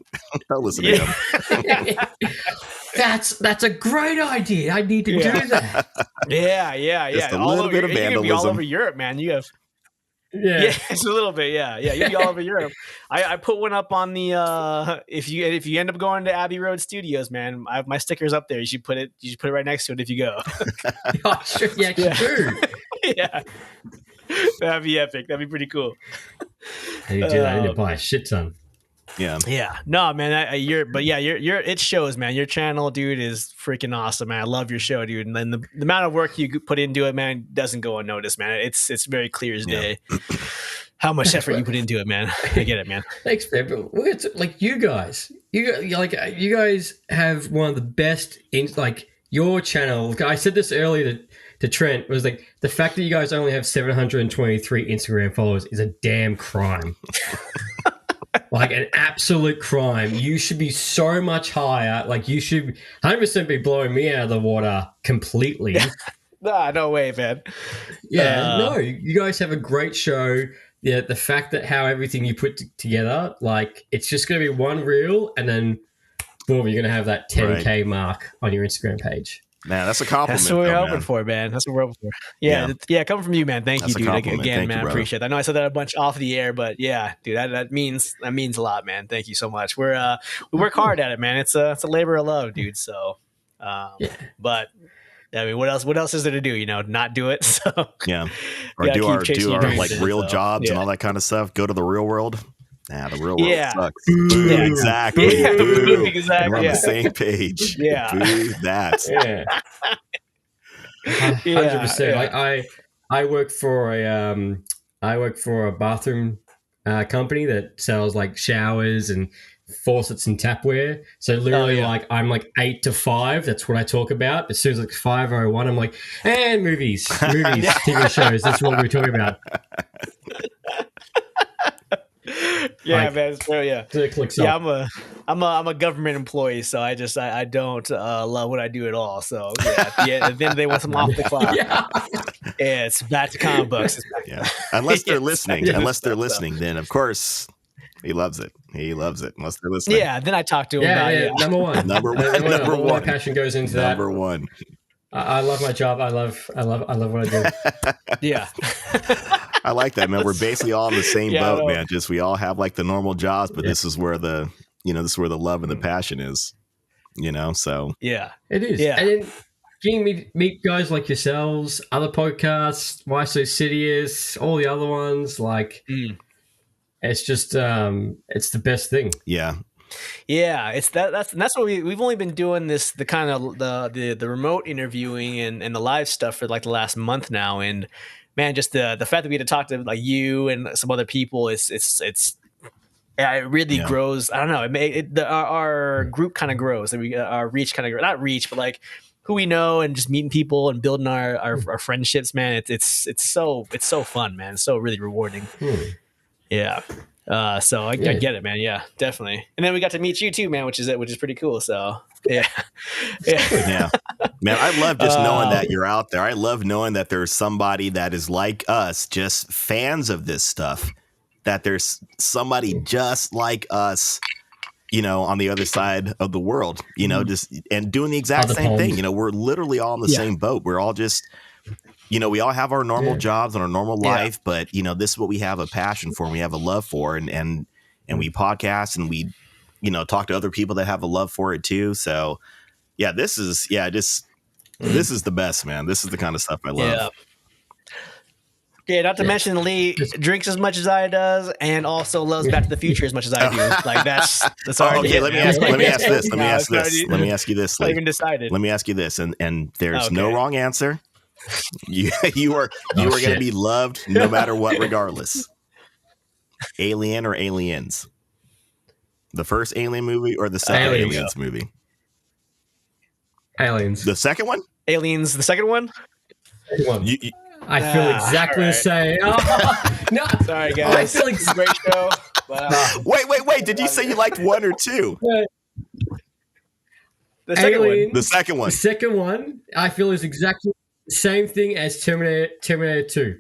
don't listen to him. That's a great idea. I need to do that. Yeah. Just a little bit of vandalism. You all over Europe, man. You have... Yeah, it's a little bit. Yeah. You'll be all over Europe. I put one up on the if you end up going to Abbey Road Studios, man. I have my stickers up there. You should put it right next to it if you go. Oh, sure. Yeah, do. Yeah, that'd be epic. That'd be pretty cool. How do you do that? I need to buy a shit ton. Yeah. No, man. It shows, man. Your channel, dude, is freaking awesome, man. I love your show, dude. And then the amount of work you put into it, man, doesn't go unnoticed, man. It's very clear as day how much effort you put into it, man. I get it, man. Thanks, man. But like you guys have one of the best your channel. I said this earlier to Trent, was like the fact that you guys only have 723 Instagram followers is a damn crime. Like an absolute crime. You should be so much higher. Like you should 100% be blowing me out of the water completely. Nah, no way, man. Yeah, no. You guys have a great show. Yeah, the fact that how everything you put together, like it's just going to be one reel, and then boom, you're going to have that 10K mark on your Instagram page. Man, that's a compliment. That's what we're hoping for, man. That's what we're hoping for. Yeah, coming from you, man. Thank you, dude. Again, man, I appreciate that. I know I said that a bunch off the air, but yeah, dude, that means a lot, man. Thank you so much. We work hard at it, man. It's a labor of love, dude. So, but I mean, what else is there to do? Not do it. So or do our like real jobs and all that kind of stuff. Go to the real world. Nah, the real world sucks. Boo, exactly. Yeah, boo. exactly. We're on the same page. Yeah. Boo, that. Yeah. 100%. Like I work for a bathroom company that sells like showers and faucets and tapware. So literally I'm like 8 to 5. That's what I talk about. As soon as it's 5:01, I'm like, and movies, TV shows. That's what we're talking about. Yeah, man, it's true. Yeah, so it clicks up. I'm a government employee, so I don't love what I do at all. So at the end of the day, once I'm off the clock, it's back to comic books. Unless they're listening, then of course he loves it. Unless they're listening. Yeah, then I talk to him about it. Number one. Number one. My passion goes into that. Number one. I love my job. I love what I do. Yeah. I like that, man. We're basically all in the same boat, man. Just we all have like the normal jobs, but this is where the love and the passion is. So it is. Yeah. And then getting meet guys like yourselves, other podcasts, Why So Serious, all the other ones, like it's just it's the best thing. Yeah. Yeah, it's that's what we've only been doing this, the kind of the remote interviewing and the live stuff for like the last month now, and man, just the fact that we had to talk to like you and some other people, it really grows. I don't know, our group kind of grows, and our reach kind of not reach, but like who we know and just meeting people and building our friendships, man. It's so fun, man. It's so really rewarding. Yeah. So I get it, man. Yeah, definitely. And then we got to meet you too, man, which is pretty cool. So yeah. Man, I love just knowing that you're out there. I love knowing that there's somebody that is like us, just fans of this stuff, that there's somebody just like us, on the other side of the world, just and doing the exact same thing. We're literally all in the same boat. We're all just, we all have our normal jobs and our normal life, but this is what we have a passion for and we have a love for, and we podcast and we, talk to other people that have a love for it too. So this is, just This is the best, man. This is the kind of stuff I love. Yeah, not to mention Lee drinks as much as I does, and also loves Back to the Future as much as I do. Like that's already. Okay, let me ask this. Let me ask you this. I even decided. Let me ask you this, and there's no wrong answer. You are going to be loved no matter what, regardless. Alien or Aliens? The first Alien movie or the second Aliens movie? Aliens. The second one? Aliens. The second one. I feel exactly the same. Oh, no, sorry guys. I feel it's a great show. But, wait. Did you say you liked one or two? The second one. The second one. The second one, I feel, is exactly the same thing as Terminator 2.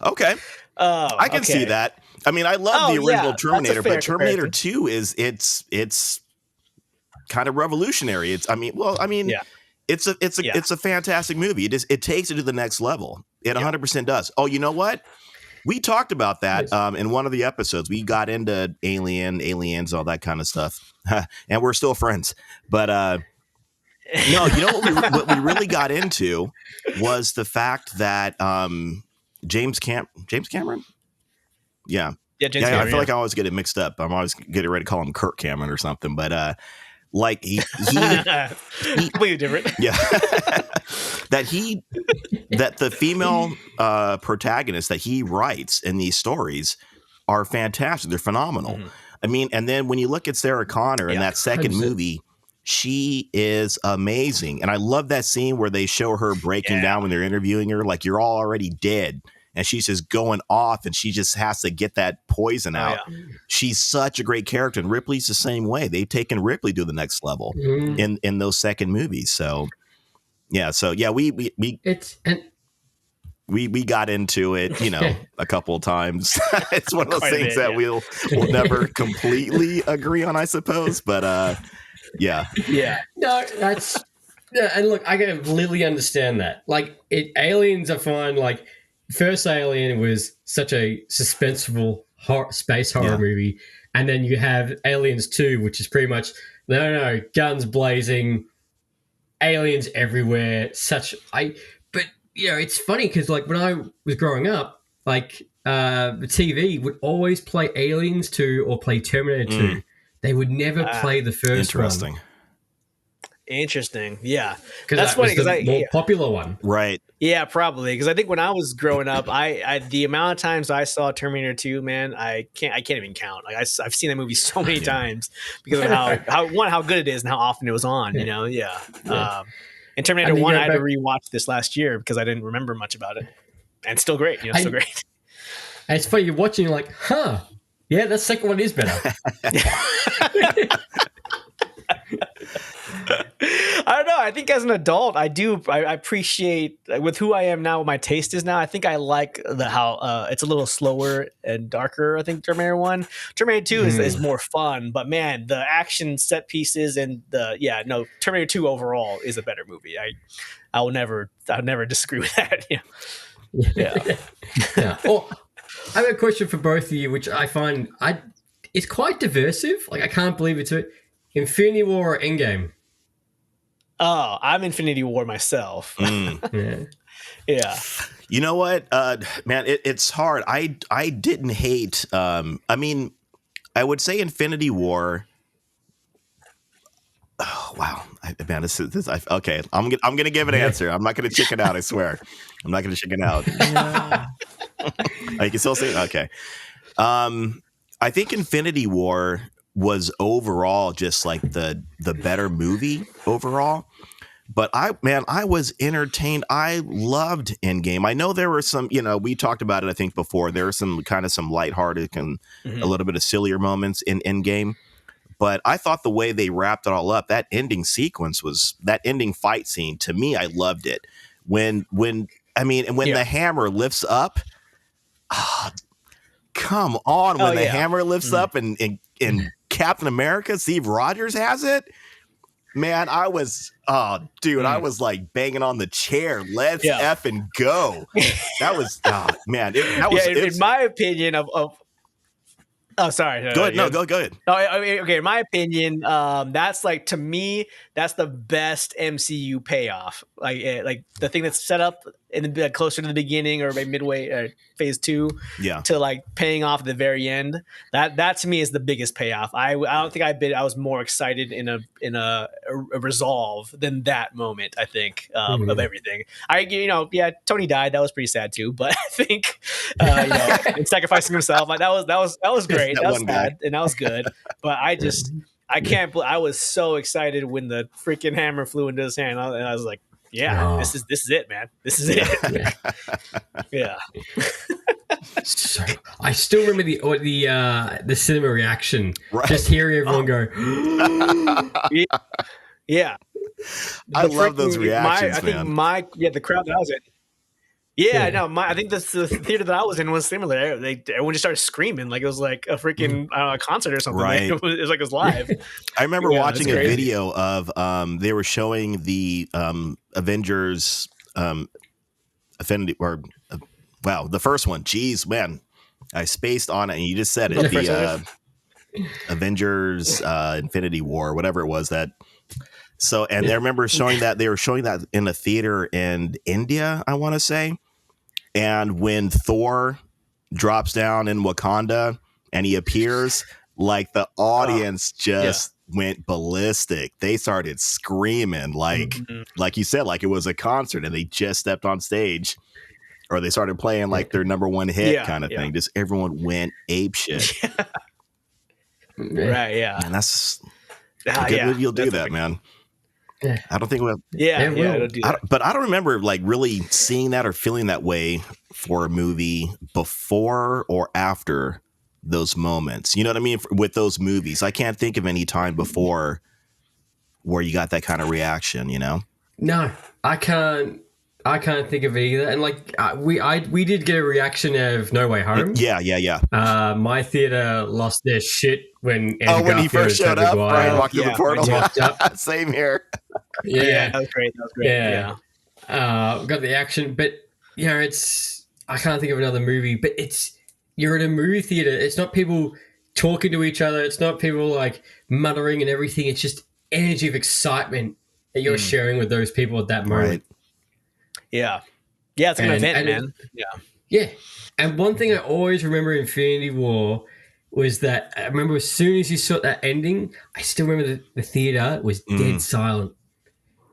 Okay. I can see that. I mean, I love the original Terminator, but Terminator 2 it's kind of revolutionary. It's a fantastic movie. It takes it to the next level. It 100% does. Oh, you know what? We talked about that in one of the episodes. We got into aliens, all that kind of stuff, and we're still friends. But no, you know what we really got into was the fact that James Cameron. Yeah. Cameron, I feel like I always get it mixed up. I'm always getting ready to call him Kirk Cameron or something, but like he completely different. Yeah. that the female protagonists that he writes in these stories are fantastic. They're phenomenal. Mm-hmm. I mean, and then when you look at Sarah Connor in that second movie, she is amazing. And I love that scene where they show her breaking down when they're interviewing her, like you're all already dead. And she's just going off and she just has to get that poison out. Yeah. She's such a great character. And Ripley's the same way. They've taken Ripley to the next level in those second movies. So, we got into it, a couple of times. It's one of those things that we'll never completely agree on, I suppose. But yeah. No, that's and look, I completely understand that. Like, aliens are fun. Like, first Alien was such a suspenseful space horror movie, and then you have Aliens 2, which is pretty much no guns blazing, aliens everywhere. But it's funny because like when I was growing up, like the TV would always play Aliens 2 or play Terminator 2. They would never play the first one. Interesting. Yeah. Because that's funny, because the more popular one. Right. Yeah, probably. Because I think when I was growing up, I the amount of times I saw Terminator 2, man, I can't even count. Like I've seen that movie so many times because of how good it is and how often it was on, Yeah. And Terminator 1, I had to rewatch this last year because I didn't remember much about it. And it's still great, still great. And it's funny, you're watching, you're like, yeah, that second one is better. I don't know. I think as an adult, I appreciate with who I am now, what my taste is now. I think I like how it's a little slower and darker. I think Terminator 1. Terminator 2 is more fun, but man, the action set pieces and Terminator 2 overall is a better movie. I'll never disagree with that. Yeah. Oh, I have a question for both of you, which I find it's quite diversive. Like I can't believe it's Infinity War or Endgame. Oh, I'm Infinity War myself. Yeah. You know what, man? It's hard. I didn't hate. I mean, I would say Infinity War. Oh wow, man! This. Okay, I'm gonna give an answer. I'm not gonna chicken out. I swear, I'm not gonna chicken out. I can still say okay. I think Infinity War was overall just like the better movie overall. But I was entertained. I loved Endgame. I know there were some, we talked about it, I think before, there were some lighthearted and a little bit of sillier moments in Endgame. But I thought the way they wrapped it all up, that ending sequence that ending fight scene, to me, I loved it. When the hammer lifts up, come on, when the hammer lifts up and Captain America, Steve Rogers has it, man, I was like banging on the chair. Let's effing go. That was, man. In my opinion Oh, sorry. Go ahead. No, go ahead. No, I mean, okay. In my opinion, that's like, to me, that's the best MCU payoff. Like the thing that's set up in the closer to the beginning or maybe midway phase 2, to like paying off at the very end. That to me is the biggest payoff. I don't think I was more excited in a resolve than that moment. I think of everything. Tony died. That was pretty sad too. But I think and sacrificing himself, like that was great. That was sad and that was good. But I was so excited when the freaking hammer flew into his hand, and I was like, this is it, man. This is it. Yeah. So, I still remember the cinema reaction. Right. Just hearing everyone go. Yeah. I love those reactions, man. The crowd that I was in. I think the theater that I was in was similar. Everyone just started screaming like it was like a freaking concert or something. Right. Like it was like it was live. I remember watching a video of they were showing the Avengers Affinity the first one. Jeez, man, I spaced on it, and you just said it. The Avengers Infinity War, whatever it was that. So, and I remember they were showing that in a theater in India, I want to say. And when Thor drops down in Wakanda and he appears, like the audience went ballistic. They started screaming like you said, like it was a concert and they just stepped on stage, or they started playing like their number one hit kind of thing. Just everyone went apeshit. Right. Yeah. And that's a good movie. You'll do that, man. Yeah. I don't think we'll. But I don't remember like really seeing that or feeling that way for a movie before or after those moments. You know what I mean? With those movies, I can't think of any time before where you got that kind of reaction. You know? No, I can't think of it either. And like we did get a reaction of No Way Home. Yeah. My theater lost their shit when when he first showed up, Brian walked through the portal. Same here. Yeah, that was great. Yeah. Got the action, but I can't think of another movie. But you're in a movie theater. It's not people talking to each other. It's not people like muttering and everything. It's just energy of excitement that you're sharing with those people at that moment. Right. Yeah, it's an event, man. Yeah. And one thing I always remember in Infinity War was that I remember as soon as you saw that ending, I still remember the theater was dead silent.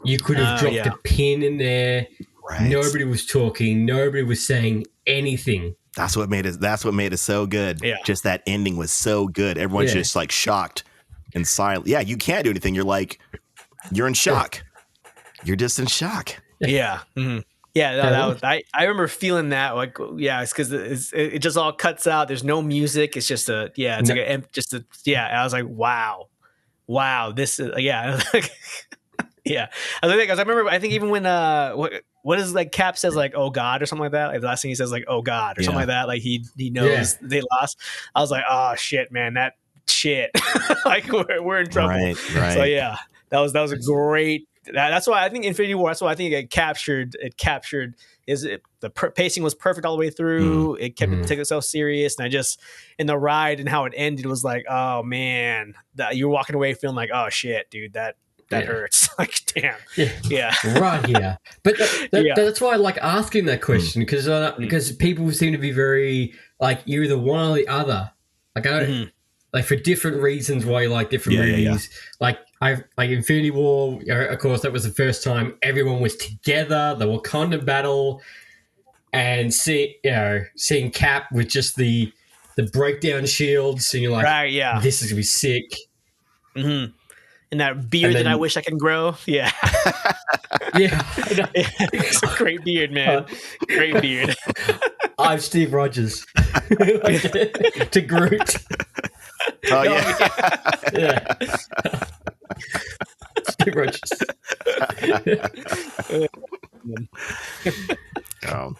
You could have dropped a pin in there. Right. Nobody was talking. Nobody was saying anything. That's what made it so good. Yeah. Just that ending was so good. Everyone's just like shocked and silent. Yeah, you can't do anything. You're like, you're in shock. You're just in shock. Yeah. Mm-hmm. Yeah, that was. I remember feeling that. Like, it's because it just all cuts out. There's no music. It's just I was like, wow. This is yeah. Yeah. I remember. I think even when what is like Cap says like oh God or something like that. Like the last thing he says like oh God or something like that. Like he knows they lost. I was like, oh shit, man, that shit. Like we're in trouble. Right. So yeah, that was a great. That's why I think Infinity War. That's why I think it captured. The pacing was perfect all the way through. It kept it taking itself serious, and in the ride and how it ended was like, oh man, you're walking away feeling like, oh shit, dude, that hurts. Like, damn. Yeah. Right. Yeah. But that's why I like asking that question because people seem to be very like you're either one or the other. Like I don't. Like for different reasons why you like different movies. Yeah. Like Infinity War, of course, that was the first time everyone was together, the Wakanda battle, and seeing Cap with just the breakdown shields, and you're like, right, yeah, this is gonna be sick. Mm-hmm. And that beard that I wish I can grow. Yeah. Yeah. It's a great beard, man. Great beard. I'm Steve Rogers. To Groot. Oh, yeah. Steve Rogers. All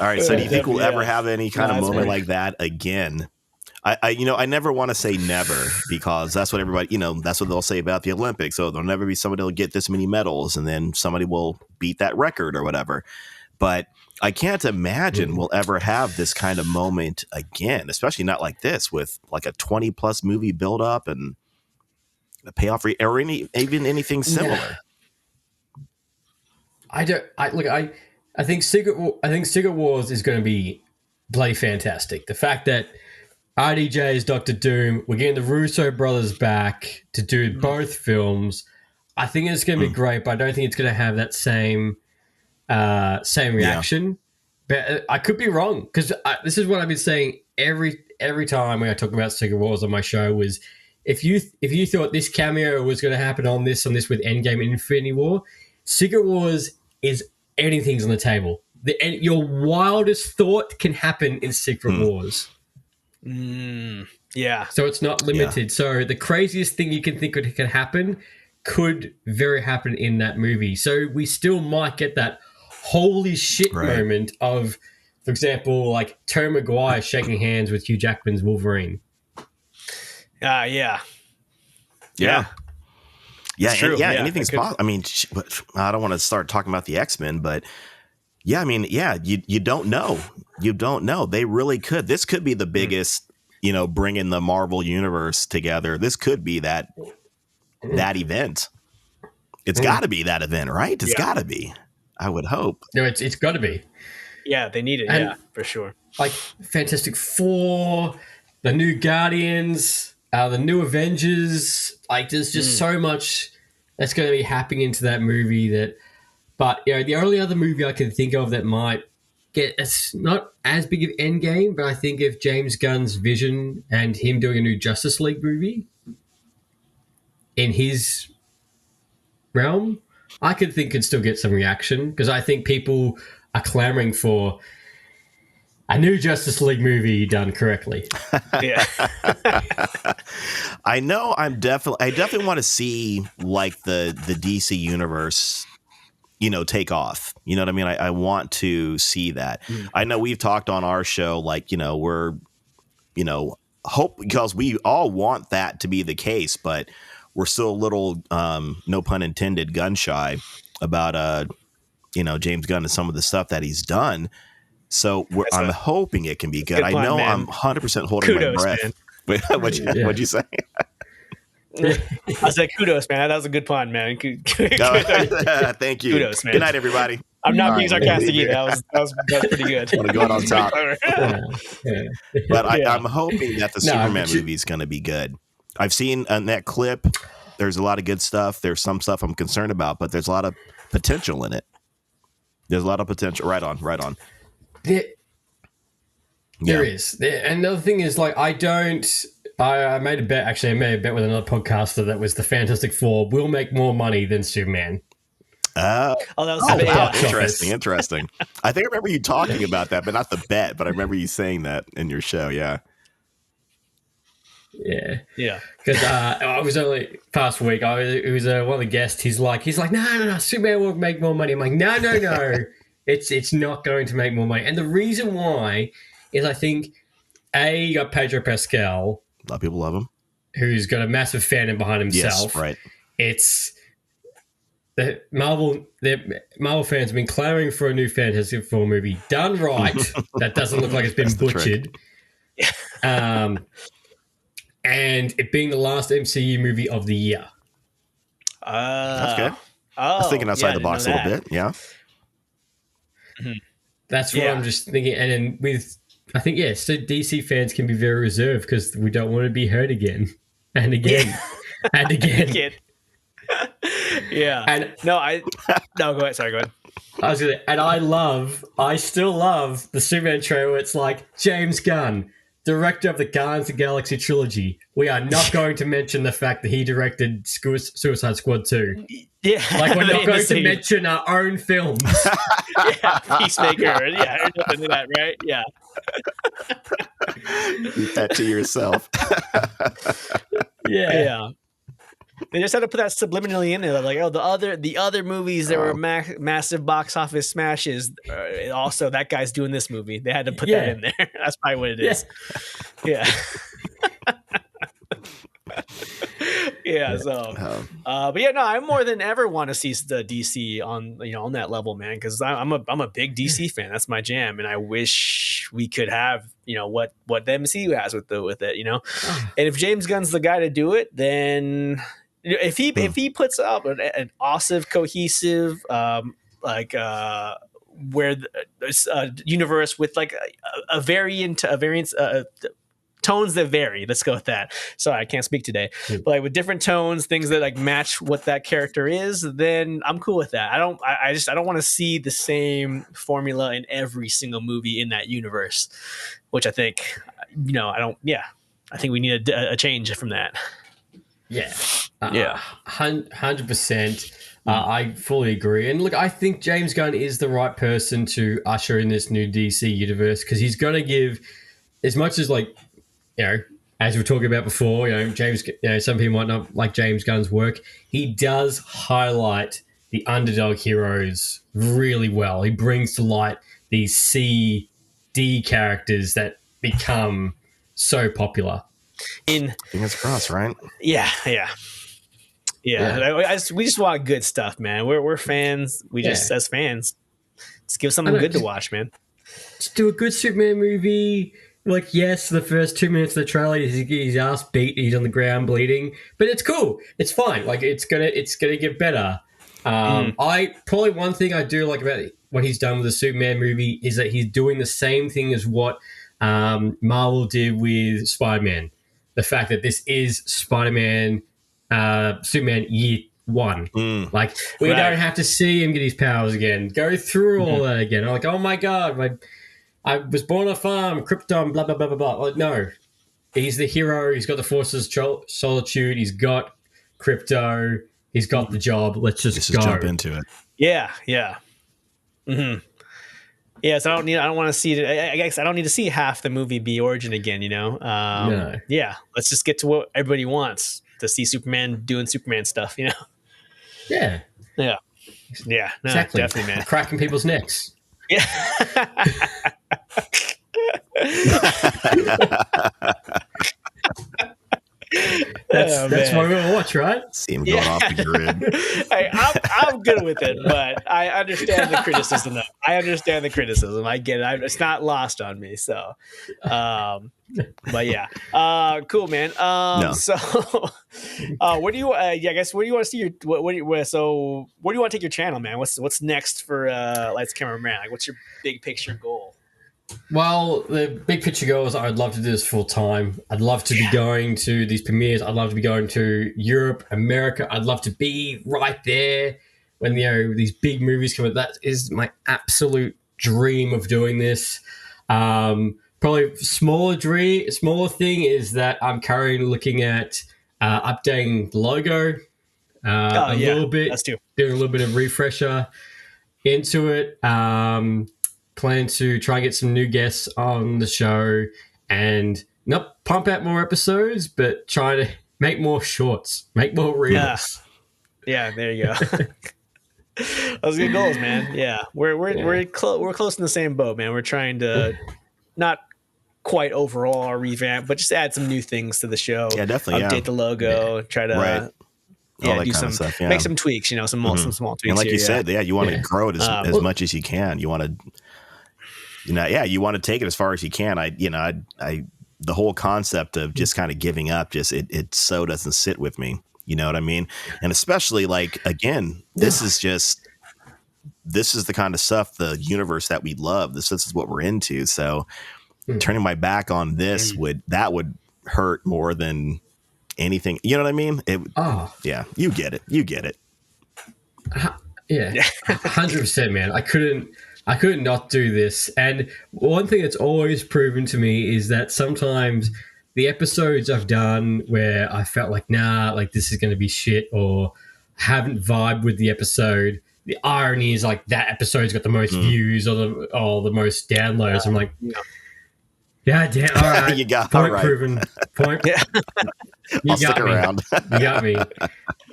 right. So do you think we'll ever have any kind of moment like that again? I never want to say never because that's what everybody, that's what they'll say about the Olympics. So there'll never be somebody that'll get this many medals and then somebody will beat that record or whatever. But I can't imagine we'll ever have this kind of moment again, especially not like this with like a 20+ movie build up and a payoff or even anything similar. Yeah. I think Secret Wars is going to be bloody fantastic. The fact that RDJ is Doctor Doom, we're getting the Russo brothers back to do both films. I think it's going to be great, but I don't think it's going to have that same reaction. But I could be wrong, because this is what I've been saying every time when I talk about Secret Wars on my show was, if you thought this cameo was going to happen on this with Endgame and Infinity War, Secret Wars is anything's on the table. Your wildest thought can happen in Secret Wars. Yeah. So it's not limited. Yeah. So the craziest thing you can think could happen could very happen in that movie. So we still might get that holy shit moment of, for example, like Tobey Maguire shaking hands with Hugh Jackman's Wolverine. Yeah. Anything's possible. I mean, I don't want to start talking about the X-Men, but you don't know. You don't know. They really could. This could be the biggest, bringing the Marvel universe together. This could be that event. It's got to be that event, right? It's got to be. I would hope. No, it's got to be. Yeah, they need it. And for sure. Like Fantastic Four, the new Guardians, the new Avengers. Like, there's just so much that's going to be happening into that movie but the only other movie I can think of that might get not as big of Endgame, but I think if James Gunn's vision and him doing a new Justice League movie in his realm, I could still get some reaction, because I think people are clamoring for a new Justice League movie done correctly. Yeah. I know. I definitely want to see like the DC universe, take off. You know what I mean? I want to see that. I know we've talked on our show, like, we're, hope, because we all want that to be the case, but we're still a little, no pun intended, gun shy about, James Gunn and some of the stuff that he's done. So I'm hoping it can be good. I know, man. I'm 100% holding my breath. Wait, what'd you say? I said kudos, man. That was a good pun, man. Thank you. Kudos, man. Good night, everybody. I'm not being sarcastic either. That was pretty good. Want to go out on top. But I'm hoping that the Superman movie is going to be good. I've seen in that clip, there's a lot of good stuff. There's some stuff I'm concerned about, but there's a lot of potential in it. There's a lot of potential. Right on. There is. And the other thing is, like, I made a bet. Actually, I made a bet with another podcaster that was the Fantastic Four will make more money than Superman. That was Interesting. I think I remember you talking about that, but not the bet. But I remember you saying that in your show. Yeah. Because I was only past week. It was one of the guests. He's like, no, Superman will make more money. I'm like, no. It's not going to make more money. And the reason why is, I think, you got Pedro Pascal. A lot of people love him. Who's got a massive fandom behind himself. Yes, right. It's the Marvel fans have been clamoring for a new Fantastic Four movie done right. That doesn't look like it's been butchered. And it being the last MCU movie of the year. That's good. I was thinking outside the box a little bit. Yeah. That's what I'm just thinking. And then I think, so DC fans can be very reserved because we don't want to be hurt again and again and again. Yeah. And go ahead. Sorry, go ahead. I still love the Superman trailer. It's like, James Gunn, director of the Guardians of the Galaxy trilogy. We are not going to mention the fact that he directed Suicide Squad 2. Yeah. Like, we're not going to mention our own films. Peacemaker. Yeah, or nothing to that, right? Yeah. Keep that to yourself. Yeah. They just had to put that subliminally in there, like, the other movies that were massive box office smashes. Also, that guy's doing this movie. They had to put that in there. That's probably what it is. Yeah. Yeah. So, but yeah, no, I more than ever want to see the DC on on that level, man, because I'm a big DC fan. That's my jam, and I wish we could have what the MCU has with it, And if James Gunn's the guy to do it, then if he puts up an awesome, cohesive, where universe with like a variance tones that vary. Let's go with that. Sorry, I can't speak today. But like with different tones, things that like match what that character is, then I'm cool with that. I don't want to see the same formula in every single movie in that universe, which I think, I think we need a change from that. Yeah. 100%. I fully agree. And look, I think James Gunn is the right person to usher in this new DC universe, because he's going to give, as much as like, as we were talking about before, James, some people might not like James Gunn's work. He does highlight the underdog heroes really well. He brings to light these C, D characters that become so popular. Fingers crossed, right? Yeah. We just want good stuff, man. We're fans. We just, as fans, just give something good to watch, man. Just do a good Superman movie. Like, yes, the first 2 minutes of the trailer, his ass beat, he's on the ground bleeding, but it's cool. It's fine. Like, it's gonna get better. I probably one thing I do like about what he's done with the Superman movie is that he's doing the same thing as what Marvel did with Spider-Man. The fact that this is Spider-Man, Superman year 1. Like, we don't have to see him get his powers again. Go through all that again. I'm like, oh my God, I was born on a farm, Krypton, blah, blah, blah, blah, blah. Like, no. He's the hero. He's got the Forces of Solitude. He's got crypto. He's got the job. Let's just go. Jump into it. Yeah. Mm-hmm. Yeah, so I don't want to see it. I guess I don't need to see half the movie be origin again, No. Yeah, let's just get to what everybody wants, to see Superman doing Superman stuff, Yeah. Yeah. No, Exactly. Definitely, man. Cracking people's necks. Yeah. That's what we're gonna watch, right? See him going off the grid. I'm good with it, but I understand the criticism. I understand the criticism. I get it. It's not lost on me. So, but yeah, cool, man. So, where do you? I guess where do you want to see your? Where do you want to take your channel, man? What's next for Lights Camera Man? Like, what's your big picture goal? Well, the big picture goal is I'd love to do this full time. I'd love to be going to these premieres. I'd love to be going to Europe, America. I'd love to be right there when these big movies come out. That is my absolute dream of doing this. Probably smaller thing is that I'm currently looking at updating the logo a little bit, doing a little bit of refresher into it. Plan to try and get some new guests on the show and not pump out more episodes, but try to make more shorts, make more reels. Yeah, there you go. Those good goals, man. Yeah, we're close in the same boat, man. We're trying to not quite overall revamp, but just add some new things to the show. Yeah, definitely. Update the logo. Try to do some stuff, make some tweaks. Some small tweaks. And like you said, you want to grow it as much as you can. You want to. You want to take it as far as you can. The whole concept of just kind of giving up, it so doesn't sit with me. You know what I mean? And especially this is the kind of stuff, the universe that we love. This is what we're into. So turning my back on this would hurt more than anything. You know what I mean? Yeah, you get it. Yeah, 100%, man. I couldn't not do this. And one thing that's always proven to me is that sometimes the episodes I've done where I felt like, this is going to be shit, or haven't vibed with the episode, the irony is like that episode's got the most views or the most downloads. I'm like, yeah, damn, all right. You got point proven. Point. Yeah. I'll stick around. You got me.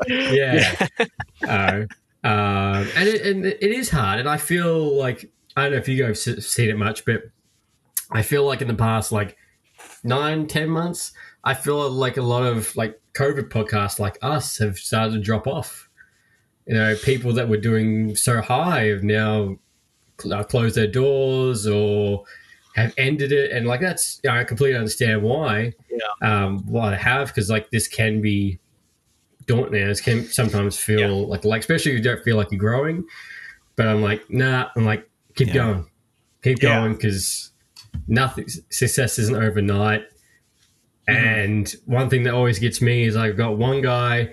Yeah. And it is hard, and I feel like, I don't know if you guys have seen it much, but I feel like in the past, like 9-10 months, I feel like a lot of like COVID podcasts like us have started to drop off. You know, people that were doing so high have now closed their doors or have ended it, and like that's, you know, I completely understand why. Why they have, because like this can be daunting. This can sometimes feel like especially if you don't feel like you're growing. But I'm like, nah. I'm like, keep going, because nothing, success isn't overnight. And one thing that always gets me is I've got one guy.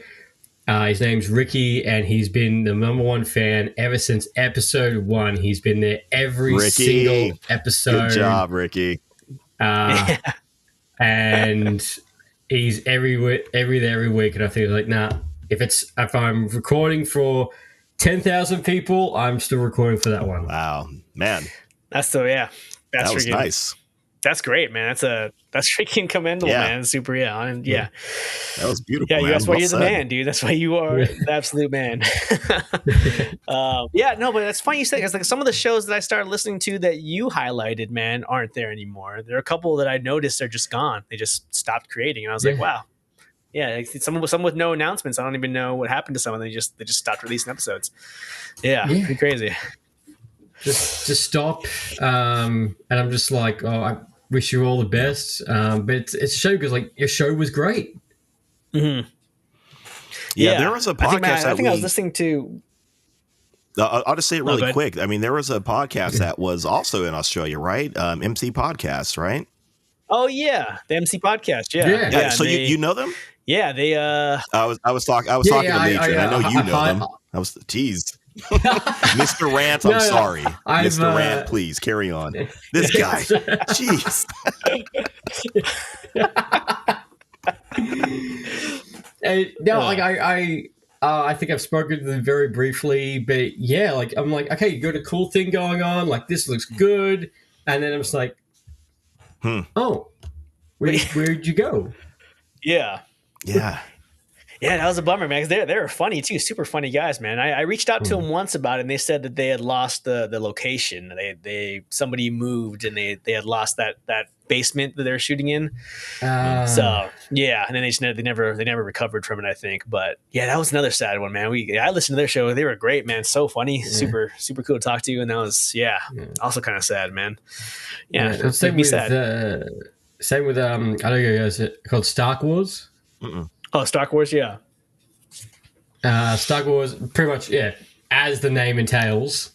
His name's Ricky, and he's been the #1 fan ever since episode 1. He's been there every single episode. Good job, Ricky. And he's every week, and I think like, nah. If I'm recording for 10,000 people, I'm still recording for that one. Wow, man, That's so that was nice. That's great, man. That's freaking commendable, man. Super, and that was beautiful. Yeah, man. that's why well you're said. the man, dude. That's why you are the absolute man. No, but that's funny you say, because like some of the shows that I started listening to that you highlighted, man, aren't there anymore. There are a couple that I noticed are just gone. They just stopped creating, and I was like, wow. Yeah, like some with no announcements. I don't even know what happened to some of them. They just stopped releasing episodes. Yeah. Pretty crazy. Just stop. And I'm just like, oh, I wish you all the best. But it's a shame because like your show was great. Mm-hmm. Yeah, there was a podcast I think I was listening to. I'll just say it really quick. I mean, there was a podcast that was also in Australia, right? MC Podcast, right? Oh yeah, the MC Podcast. Yeah. So you know them? Yeah, they. I was talking to Major, and I know you know them. I was teased. Mr. Rant, I'm sorry. Mr. Rant, please carry on. This guy, jeez. I think I've spoken to them very briefly, but yeah, like I'm like, okay, you got a cool thing going on, like this looks good, and then I'm just like, oh, where'd you go? Yeah. Yeah, that was a bummer, man, because they were funny too, super funny guys, man. I reached out to them once about it, and they said that they had lost the location. Somebody moved, and they had lost that basement that they were shooting in. So yeah, and then they never recovered from it, I think. But yeah, that was another sad one, man. I listened to their show; they were great, man. So funny, super cool to talk to, and that was also kind of sad, man. Yeah, same with I don't know, is it called Star Wars? Mm-mm. Oh, Star Wars, yeah. Star Wars, pretty much, as the name entails.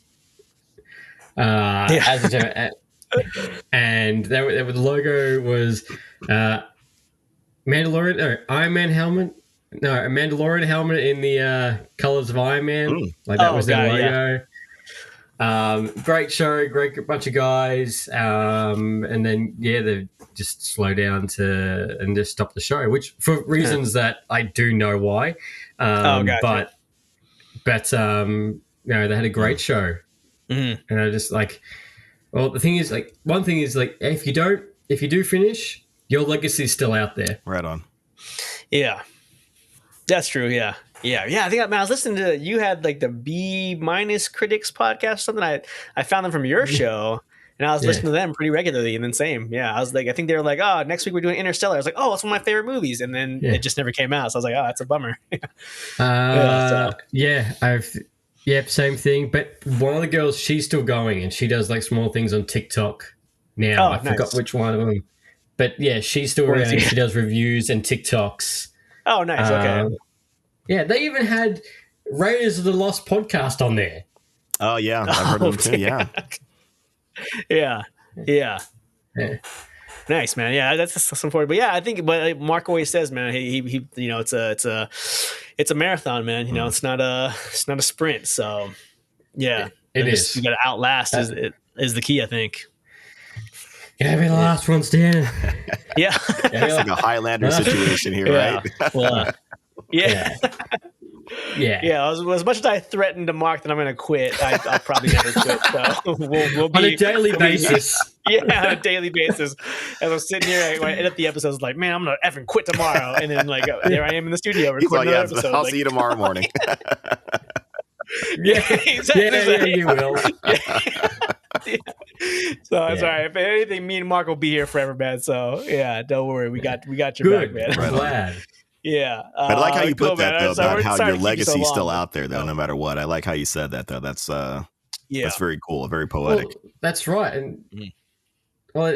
And the logo was Mandalorian, Iron Man helmet. No, a Mandalorian helmet in the colors of Iron Man. Like that was their logo. Yeah. Great show, great bunch of guys. And then, they just slow down and just stop the show, which for reasons that I do know why. Gotcha. But they had a great show. And I just like, well, the thing is, like, one thing is, like, if you do finish, your legacy is still out there. Right on. Yeah, that's true. Yeah. I think I was listening to, you had like the B- Critics podcast or something. I found them from your show, and I was listening to them pretty regularly. And then same, I was like, I think they were like, oh, next week we're doing Interstellar. I was like, oh, it's one of my favorite movies, and then it just never came out. So I was like, oh, that's a bummer. Same thing. But one of the girls, she's still going, and she does like small things on TikTok now. I forgot which one of them, but she's still around. She does reviews and TikToks. Oh, nice. Okay. Yeah, they even had Raiders of the Lost podcast on there. Oh, yeah. I've heard of them too, Yeah. Nice, man. Yeah, that's some important. But I think, like Mark always says, man, he it's a marathon, man. You know, it's not a sprint. So, it is. You got to outlast is the key, I think. Gotta be the last one standing. Yeah. It's like a Highlander situation here, right? Well, as much as I threatened to Mark that I'm going to quit, I'll probably never quit. So we'll be on a daily basis. On a daily basis. As I'm sitting here, when I edit the episodes, like, man, I'm going to effing quit tomorrow. And then, like, there I am in the studio recording another episode. I'll see you tomorrow morning. Exactly. You will. So that's all right. If anything, me and Mark will be here forever, man. So yeah, don't worry. We got your back, man. I'm glad. Yeah. But I like how you put that, though, about how your legacy's still long, out there, though, no matter what. I like how you said that, though. That's very cool, very poetic. Well, that's right. And well,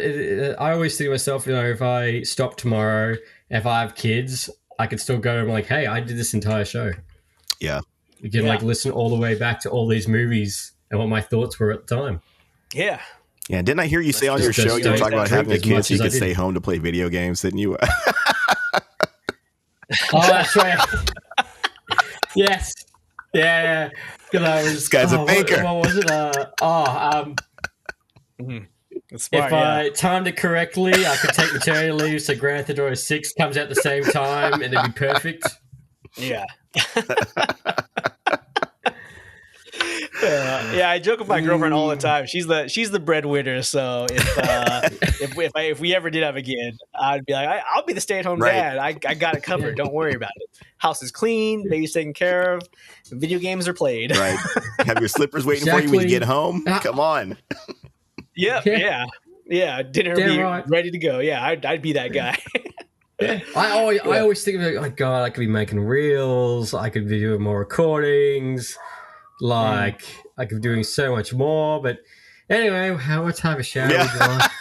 I always think to myself, if I stop tomorrow, if I have kids, I could still go and like, hey, I did this entire show. Yeah. You can like listen all the way back to all these movies and what my thoughts were at the time. Yeah. Yeah. Didn't I hear you say on your show, you were talking about having a kid so you could stay home to play video games, didn't you? Oh, that's right. Yes. Yeah. This guy's a thinker. What was it? Smart, I timed it correctly, I could take maternity leave so Grand Theft Auto 6 comes out at the same time and it'd be perfect. Yeah. Yeah, I joke with my girlfriend all the time. She's the breadwinner. So if we ever did have a kid, I'd be like, I'll be the stay-at-home dad. I got it covered. Don't worry about it. House is clean, baby's taken care of, video games are played. Right. Have your slippers waiting for you when you get home. Come on. Yeah. Dinner be ready to go. Yeah, I'd be that guy. Yeah. I always think of it, oh God, I could be making reels, I could be doing more recordings, like I could be doing so much more. But anyway, how much time a shower would you like?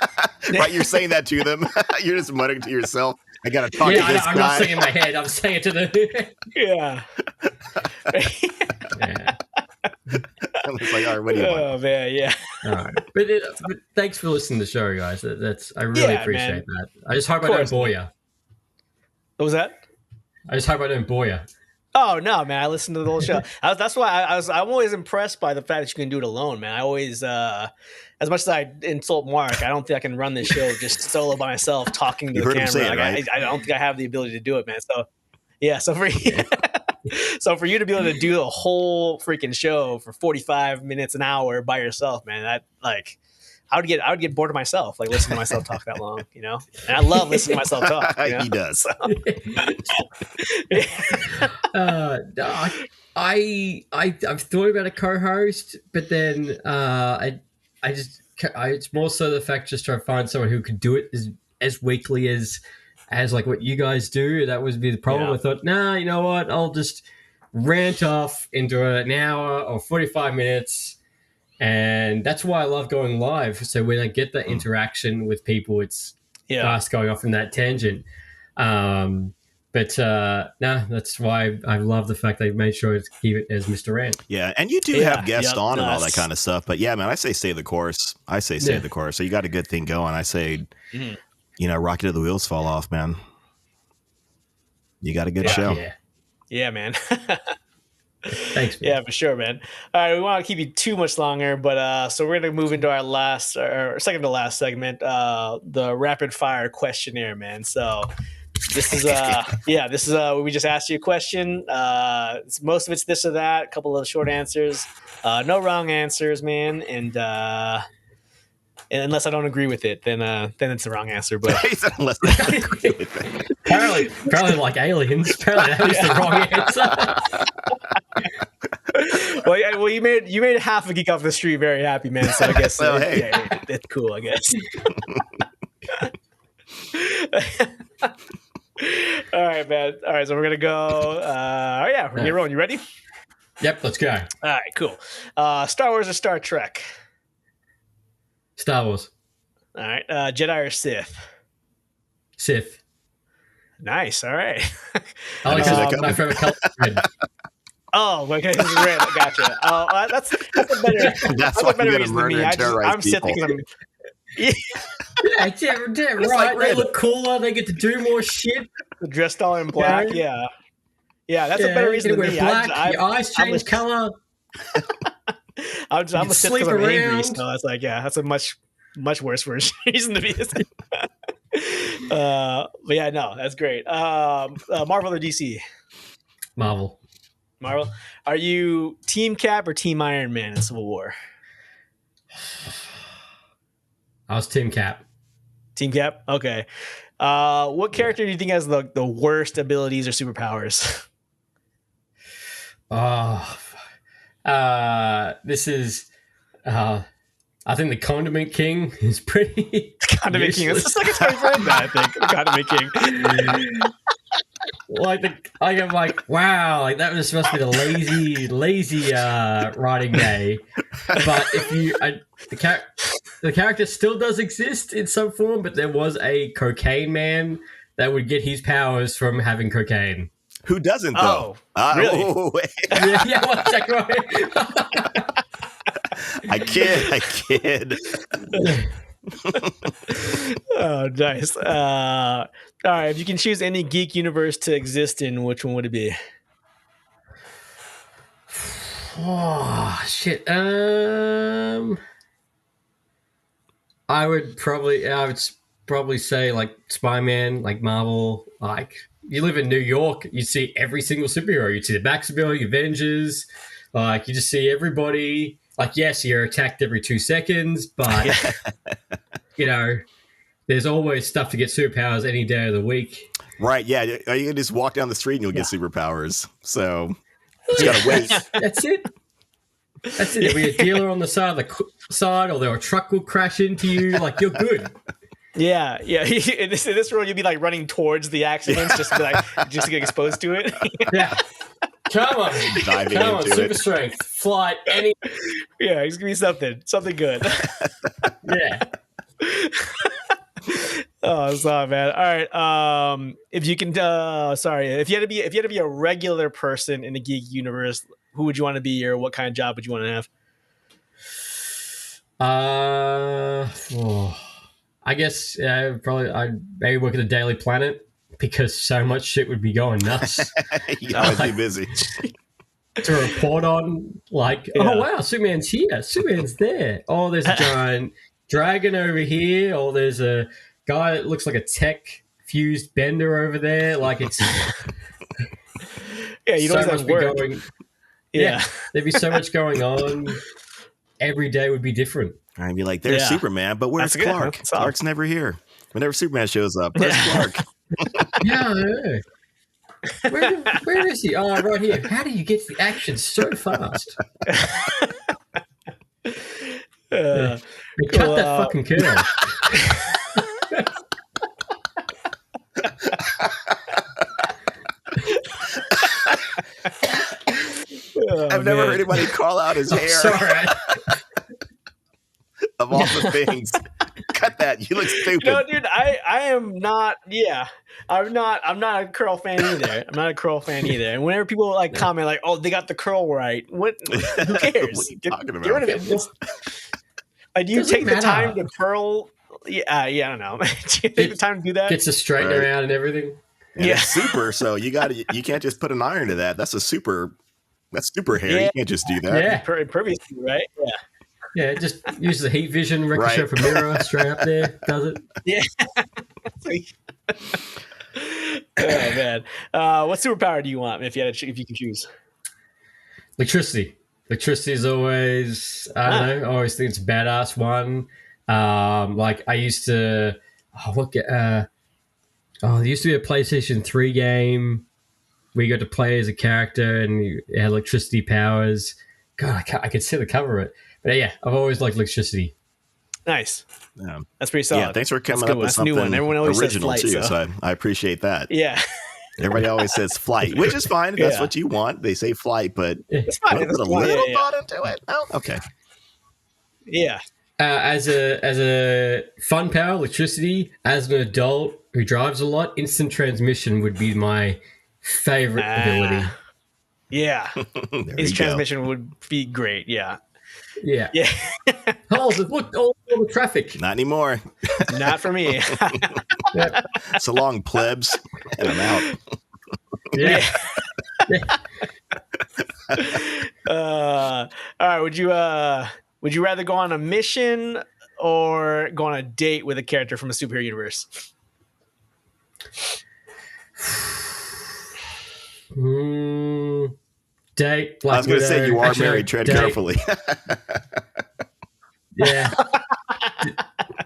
Right, you're saying that to them. You're just muttering to yourself. I gotta talk to this guy. I'm not saying in my head. I'm saying it to them. Yeah. It's like, all right, what do you want? Oh man, yeah. All right, but thanks for listening to the show, guys. I really appreciate that. I just hope I don't bore you. What was that? I just hope I don't bore you. Oh no, man! I listened to the whole show. That's why I'm always impressed by the fact that you can do it alone, man. I always, as much as I insult Mark, I don't think I can run this show just solo by myself talking to the camera. I don't think I have the ability to do it, man. So yeah, so for you to be able to do a whole freaking show for 45 minutes, an hour by yourself, man, that like. I would get bored of myself, like listening to myself talk that long, And I love listening to myself talk. He does. So. I've thought about a co-host, but then it's more so the fact just trying to find someone who could do it as weekly as like what you guys do. That would be the problem. I thought, you know what? I'll just rant off into an hour or 45 minutes. And that's why I love going live. So when I get that interaction with people, it's fast going off in that tangent. That's why I love the fact they made sure to keep it as Mr. Rant. Yeah, and you do have guests on and all that kind of stuff. But yeah, man, I say stay the course. The course. So you got a good thing going. I say, rocket till the wheels fall off, man. You got a good show. Yeah, man. Thanks, man. Yeah, for sure, man. All right, we want to keep you too much longer, but so we're gonna move into our second to last segment, the rapid fire questionnaire, man. So this is we just asked you a question. Most of it's this or that, a couple of short answers, no wrong answers, man, and unless I don't agree with it, then it's the wrong answer. But unless I don't agree with it. Apparently like aliens. Apparently that was the wrong answer. Well, you made half of Geek Off the Street very happy, man. So I guess it's cool, I guess. All right, man. All right, so we're gonna go. We're gonna roll. You ready? Yep, let's go. All right, cool. Star Wars or Star Trek? Star Wars. All right, Jedi or Sith? Sith. Nice. All right. I like my favorite color. Oh, okay. This is red. Gotcha. That's a better. That's a better reason than me. I'm Sith because I'm. Damn right. They look cooler. They get to do more shit. Dressed all in black. Yeah. That's a better reason than me. Black, your eyes change color. I'm a Sith because I'm angry. So that's like, that's a much worse reason to be. But yeah, no, that's great. Marvel or DC? Marvel. Are you Team Cap or Team Iron Man in Civil War? I was Team Cap. Team Cap? Okay. What character do you think has the worst abilities or superpowers? This is I think the Condiment King is pretty. Condiment King. That's the second time I've heard that. I think the Condiment King. I'm like, wow, like that was supposed to be the lazy writing day. But if you, the character still does exist in some form, but there was a cocaine man that would get his powers from having cocaine. Who doesn't though? Really? Yeah, one second. Right. I kid. Oh, nice. All right, if you can choose any geek universe to exist in, which one would it be? Oh shit. I would probably say like Spider-Man, like Marvel. Like you live in New York, you see every single superhero. You see the Baxterville, Avengers. Like you just see everybody. Like yes, you're attacked every 2 seconds, but you know, there's always stuff to get superpowers any day of the week. Right? Yeah, you can just walk down the street and you'll get superpowers. So you gotta wait. That's it. There'll be a dealer on the side of or a truck will crash into you. Like you're good. Yeah. In this world, you'd be like running towards the accidents, just to get exposed to it. Yeah. Come on, super strength, flight, any. Yeah, it's gonna be something good. Yeah. Oh, sorry, man. All right. If you can, if you had to be a regular person in the geek universe, who would you want to be, or what kind of job would you want to have? I guess probably I'd maybe work at the Daily Planet because so much shit would be going nuts. You always be busy. To report on, like, oh wow, Superman's here, Superman's there. Oh, there's a giant dragon over here. Oh, there's a guy that looks like a tech fused bender over there. Like it's you don't have work. Yeah, there'd be so much going on. Every day would be different. I'd be like, there's Superman, but where's Clark? Clark's never here. Whenever Superman shows up, where's Clark? Yeah, where is he? Oh, right here. How do you get to the action so fast? Cut that fucking curl. I've never heard anybody call out his hair. Sorry. Of all the things, cut that. You look stupid. No, dude, I am not. Yeah, I'm not a curl fan either. I'm not a curl fan either. And whenever people like comment like, "Oh, they got the curl right," who cares? What are you talking about? Get rid of it. Do you take the time to curl? Yeah, I don't know. Do you take the time to do that? Gets a straightener out and everything. And it's super. So you can't just put an iron to that. That's super hair. You can't just do that. Yeah, previously, right? Yeah. Yeah, it just uses the heat vision, ricochet from mirror straight up there, does it? Yeah. Oh man, what superpower do you want if you can choose? Electricity. Electricity is always I always think it's a badass one. Like I used to there used to be a PlayStation 3 game where you got to play as a character and you had electricity powers. God, I could see the cover of it. But yeah, I've always liked electricity. Nice. That's pretty solid. Yeah, thanks for coming up with something new one. Everyone always original says flight, too. So I appreciate that. Yeah. Everybody always says flight, which is fine if that's what you want. They say flight, but it's fine. Put a little thought into it. Oh, okay. Yeah. As a fun power, electricity. As an adult who drives a lot, instant transmission would be my favorite ability. Yeah. His transmission would be great. Yeah. Yeah. Look, all the traffic. Not anymore. Not for me. So long, plebs. And I'm out. Yeah. All right. Would you rather go on a mission or go on a date with a character from a superhero universe? Date. I was going to say you are married. Tread carefully. Yeah.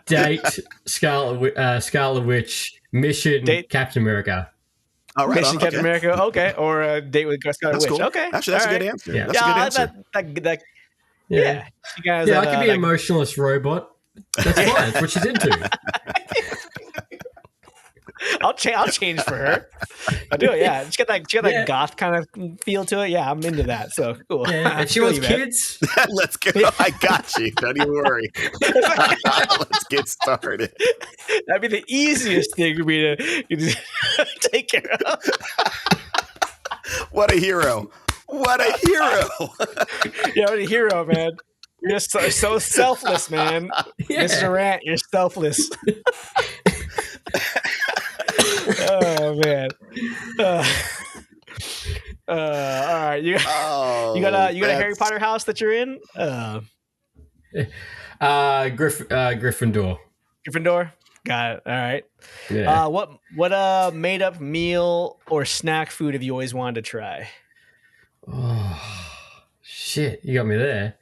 Date. Scarlet Witch. Mission. Date. Captain America. All right. Mission Captain America. Okay. Or a date with Scarlet Witch. Cool. Okay. Actually, that's a good answer. Yeah. That's a good answer. Yeah. You guys I could be an emotionless robot. That's fine. That's what she's into. I'll change for her. I'll do it. Yeah, she got that goth kind of feel to it. Yeah, I'm into that. So cool. Yeah. If she wants kids, let's go. I got you. Don't even worry. Let's get started. That'd be the easiest thing for me to take care of. What a hero! What a hero! Yeah, what a hero, man. You're so selfless, man. Yeah. Mr. Rant, you're selfless. Oh man. All right. You got a Harry Potter house that you're in? Gryffindor. Gryffindor? Got it. All right. Yeah. What made up meal or snack food have you always wanted to try? Oh shit, you got me there.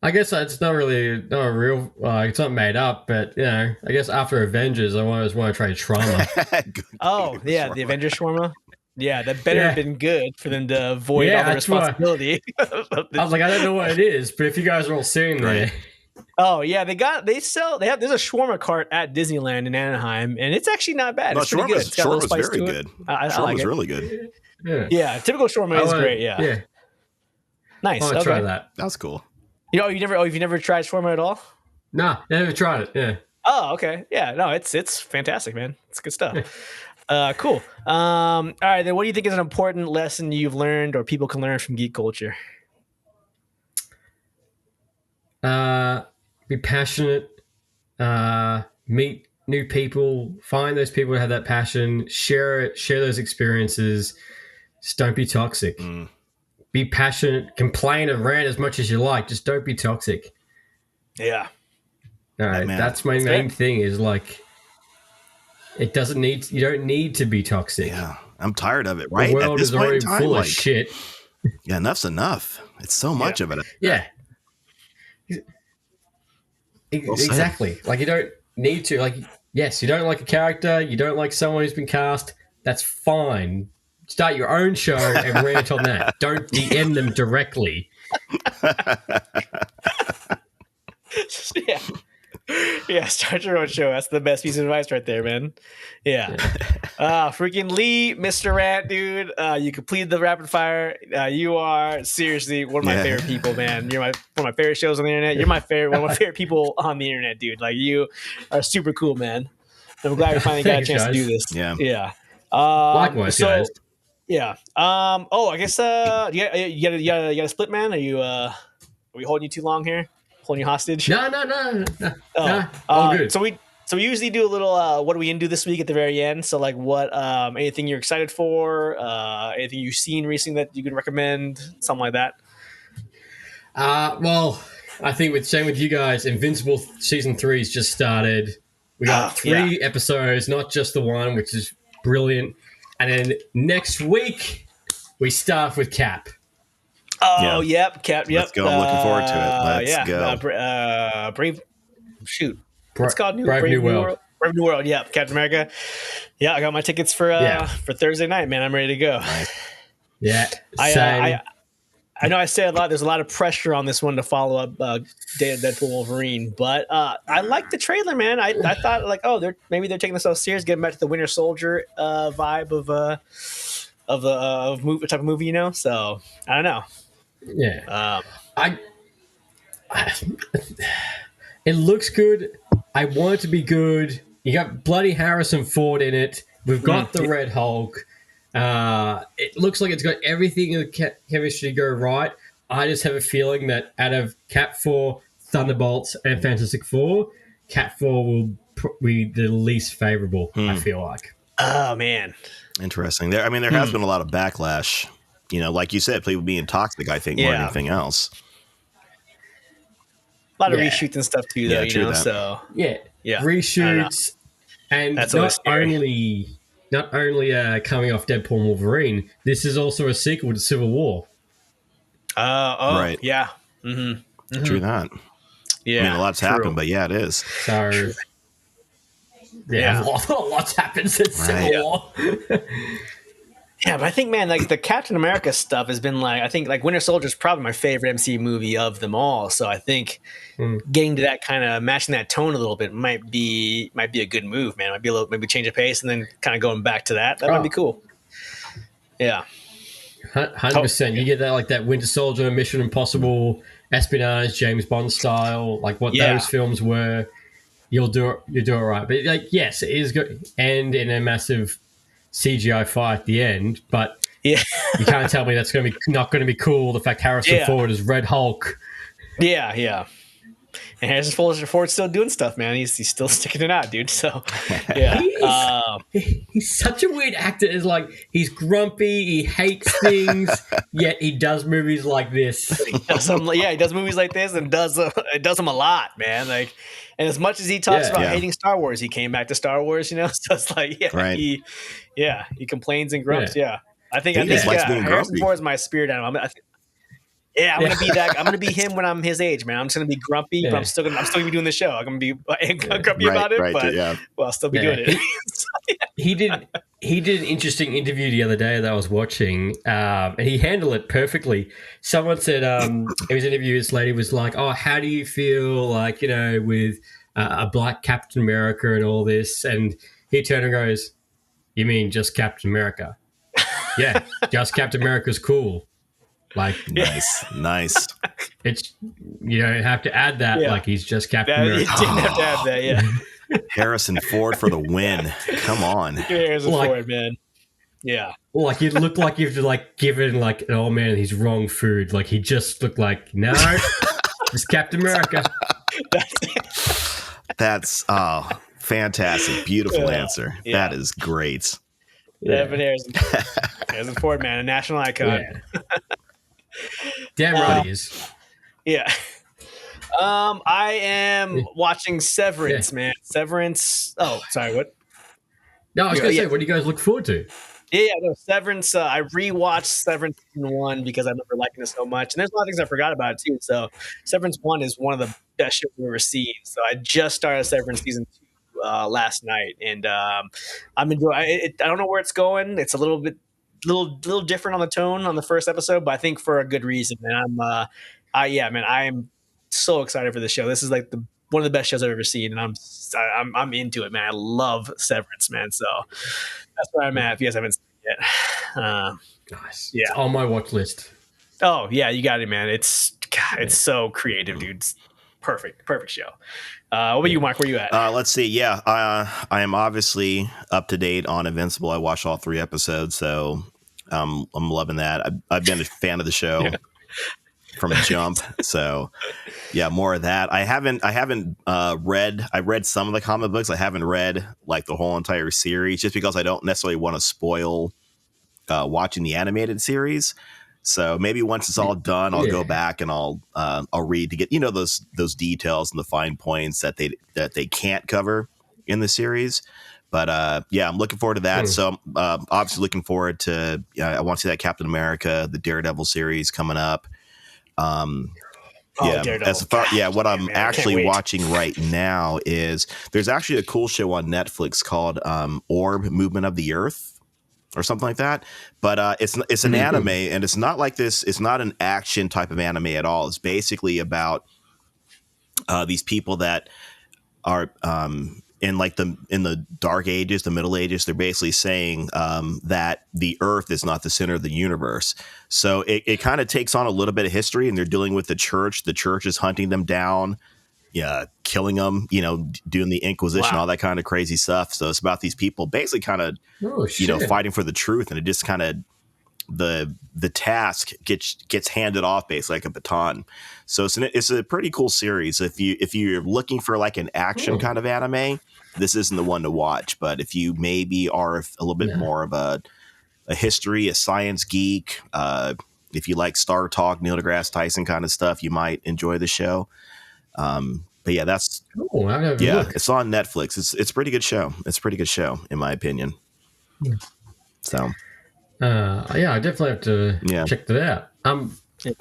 I guess it's not a real. It's not made up, but I guess after Avengers, I always want to try shawarma. Oh yeah, the Avengers shawarma. Yeah, that better have been good for them to avoid all the responsibility. I was like, I don't know what it is, but if you guys are all seeing there. Oh yeah, there's a shawarma cart at Disneyland in Anaheim, and it's actually not bad. It's pretty good. It's got a little spice to it. I like it. Really good. Yeah, typical shawarma is great. Yeah. Nice. I want to try that. That's cool. You've never tried shawarma at all? Nah, never tried it. Yeah. Oh, okay. Yeah, no, it's fantastic, man. It's good stuff. Cool. All right, then what do you think is an important lesson you've learned or people can learn from geek culture? Be passionate, meet new people, find those people who have that passion, share those experiences. Just don't be toxic. Be passionate, complain and rant as much as you like. Just don't be toxic. Yeah. All right. That's my main thing is like, you don't need to be toxic. Yeah. I'm tired of it, right? The world is already full of shit. Yeah, enough's enough. It's so much of it. Yeah. Exactly. Like you don't need to, like, yes, you don't like a character, you don't like someone who's been cast. That's fine. Start your own show and rant on that. Don't DM them directly. Yeah, start your own show. That's the best piece of advice right there, man. Yeah. Freaking Lee, Mr. Rant, dude. You completed the rapid fire. You are seriously one of my favorite people, man. You're one of my favorite shows on the internet. You're one of my favorite people on the internet, dude. Like, you are super cool, man. I'm glad we finally got a chance to do this. Yeah. Likewise, guys. Yeah. I guess you got a split, man. Are we holding you too long here? Holding you hostage? No. All good. So we usually do a little what are we into this week at the very end. So like what anything you're excited for, anything you've seen recently that you could recommend, something like that. Well, I think same with you guys, Invincible season 3 has just started. We got 3 episodes, not just the one, which is brilliant. And then next week we start with Cap. Oh, yep, Cap. Yep. Let's go. I'm looking forward to it. Let's go. Brave. Shoot. What's called Brave New World. Brave New World. Yep. Captain America. Yeah, I got my tickets for Thursday night, man. I'm ready to go. Yeah. I know I say a lot. There's a lot of pressure on this one to follow up Deadpool Wolverine, but I like the trailer, man. I thought like, maybe they're taking themselves serious, getting back to the Winter Soldier vibe of movie type of movie, you know. So I don't know. Yeah. It looks good. I want it to be good. You got bloody Harrison Ford in it. We've got the Red Hulk. It looks like it's got everything in the chemistry to go right. I just have a feeling that out of Cap 4, Thunderbolts, and Fantastic Four, Cap 4 will be the least favorable, I feel like. Oh, man. Interesting. There has been a lot of backlash. You know, like you said, people being toxic, I think, more than anything else. A lot of reshoots and stuff, too, though, you know? So, yeah. Reshoots. And that's not only coming off Deadpool and Wolverine, this is also a sequel to Civil War. Right. Yeah. Mm-hmm. True that. Yeah. I mean, a lot's happened, but yeah, it is. So, a lot's happened since Civil War. Yeah, but I think, man, like the Captain America stuff has been like, I think like Winter Soldier is probably my favorite MCU movie of them all. So I think getting to that kind of matching that tone a little bit might be a good move, man. Might be a little, maybe change of pace and then kind of going back to that. That might be cool. Yeah. 100%. You get that, like that Winter Soldier, Mission Impossible, espionage, James Bond style, like what those films were. You'll do it right. But like, yes, it is good. And in a massive CGI fight at the end, but you can't tell me that's going to be not going to be cool. The fact Harrison Ford is Red Hulk. Yeah. And Harrison Ford's still doing stuff, man. He's still sticking it out, dude. So, yeah. He's such a weird actor. It's like he's grumpy, he hates things, yet he does movies like this. He does movies like this and does them a lot, man. Like, and as much as he talks about hating Star Wars, he came back to Star Wars, you know. So it's like, he complains and grumps. Yeah, I think Harrison Ford is my spirit animal. I'm gonna be that. I'm gonna be him when I'm his age, man. I'm just gonna be grumpy, but I'm still gonna be doing the show. I'm gonna be grumpy about it, but I'll still be doing it. He did an interesting interview the other day that I was watching, and he handled it perfectly. Someone said, in his interview, this lady was like, "Oh, how do you feel like, you know, with a black Captain America and all this?" And he turned and goes, "You mean just Captain America?" Yeah, just Captain America's cool. Like, nice. It's, you don't have to add that. Like, he's just Captain America. You didn't have to add that. Yeah. Harrison Ford for the win. Come on, Harrison Ford, man. Yeah. Like, you look like you've like given like, oh man, he's wrong food. Like, he just looked like, no, it's Captain America. That's fantastic, beautiful answer. Yeah. That is great. But Harrison Ford, man, a national icon. Yeah. Damn right he is. Yeah. I am watching Severance, man. Severance. Oh, sorry, what? No, I was going to say, what do you guys look forward to? No, Severance. I rewatched Severance season 1 because I remember liking it so much. And there's a lot of things I forgot about it too. So Severance 1 is one of the best shows we've ever seen. So I just started Severance season 2 last night, and I'm enjoying it. I don't know where it's going. It's a little different on the tone on the first episode, but I think for a good reason. And I am so excited for this show. This is like one of the best shows I've ever seen, and I'm into it, man. I love Severance, man. So that's where I'm at. If you guys haven't seen it yet, nice. Yeah, it's on my watch list. Oh yeah, you got it, man. It's so creative, dude. It's perfect show. What about you, Mark? Where you at? Let's see. Yeah, I am obviously up to date on Invincible. I watched all 3 episodes, so I'm loving that. I've been a fan of the show from jump. So yeah, more of that. I haven't read. I read some of the comic books. I haven't read like the whole entire series, just because I don't necessarily want to spoil watching the animated series. So maybe once it's all done, I'll go back and I'll read to get, you know, those details and the fine points that they can't cover in the series. But I'm looking forward to that. So obviously looking forward to I want to see that Captain America, the Daredevil series coming up. What I'm actually watching right now is there's actually a cool show on Netflix called Orb Movement of the Earth, or something like that. But it's an anime, and it's not like this. It's not an action type of anime at all. It's basically about these people that are in the Dark Ages, the Middle Ages. They're basically saying that the Earth is not the center of the universe. So it kind of takes on a little bit of history, and they're dealing with the church. The church is hunting them down. Yeah, killing them, you know, doing the Inquisition, all that kind of crazy stuff. So it's about these people basically kind of, fighting for the truth, and it just kind of the task gets handed off basically like a baton. So it's a pretty cool series. If you're looking for like an action kind of anime, this isn't the one to watch. But if you maybe are a little bit more of a history, a science geek, if you like Star Talk, Neil deGrasse Tyson kind of stuff, you might enjoy the show. But yeah, that's it's on Netflix. It's a pretty good show. It's a pretty good show in my opinion. So I definitely have to check that out. I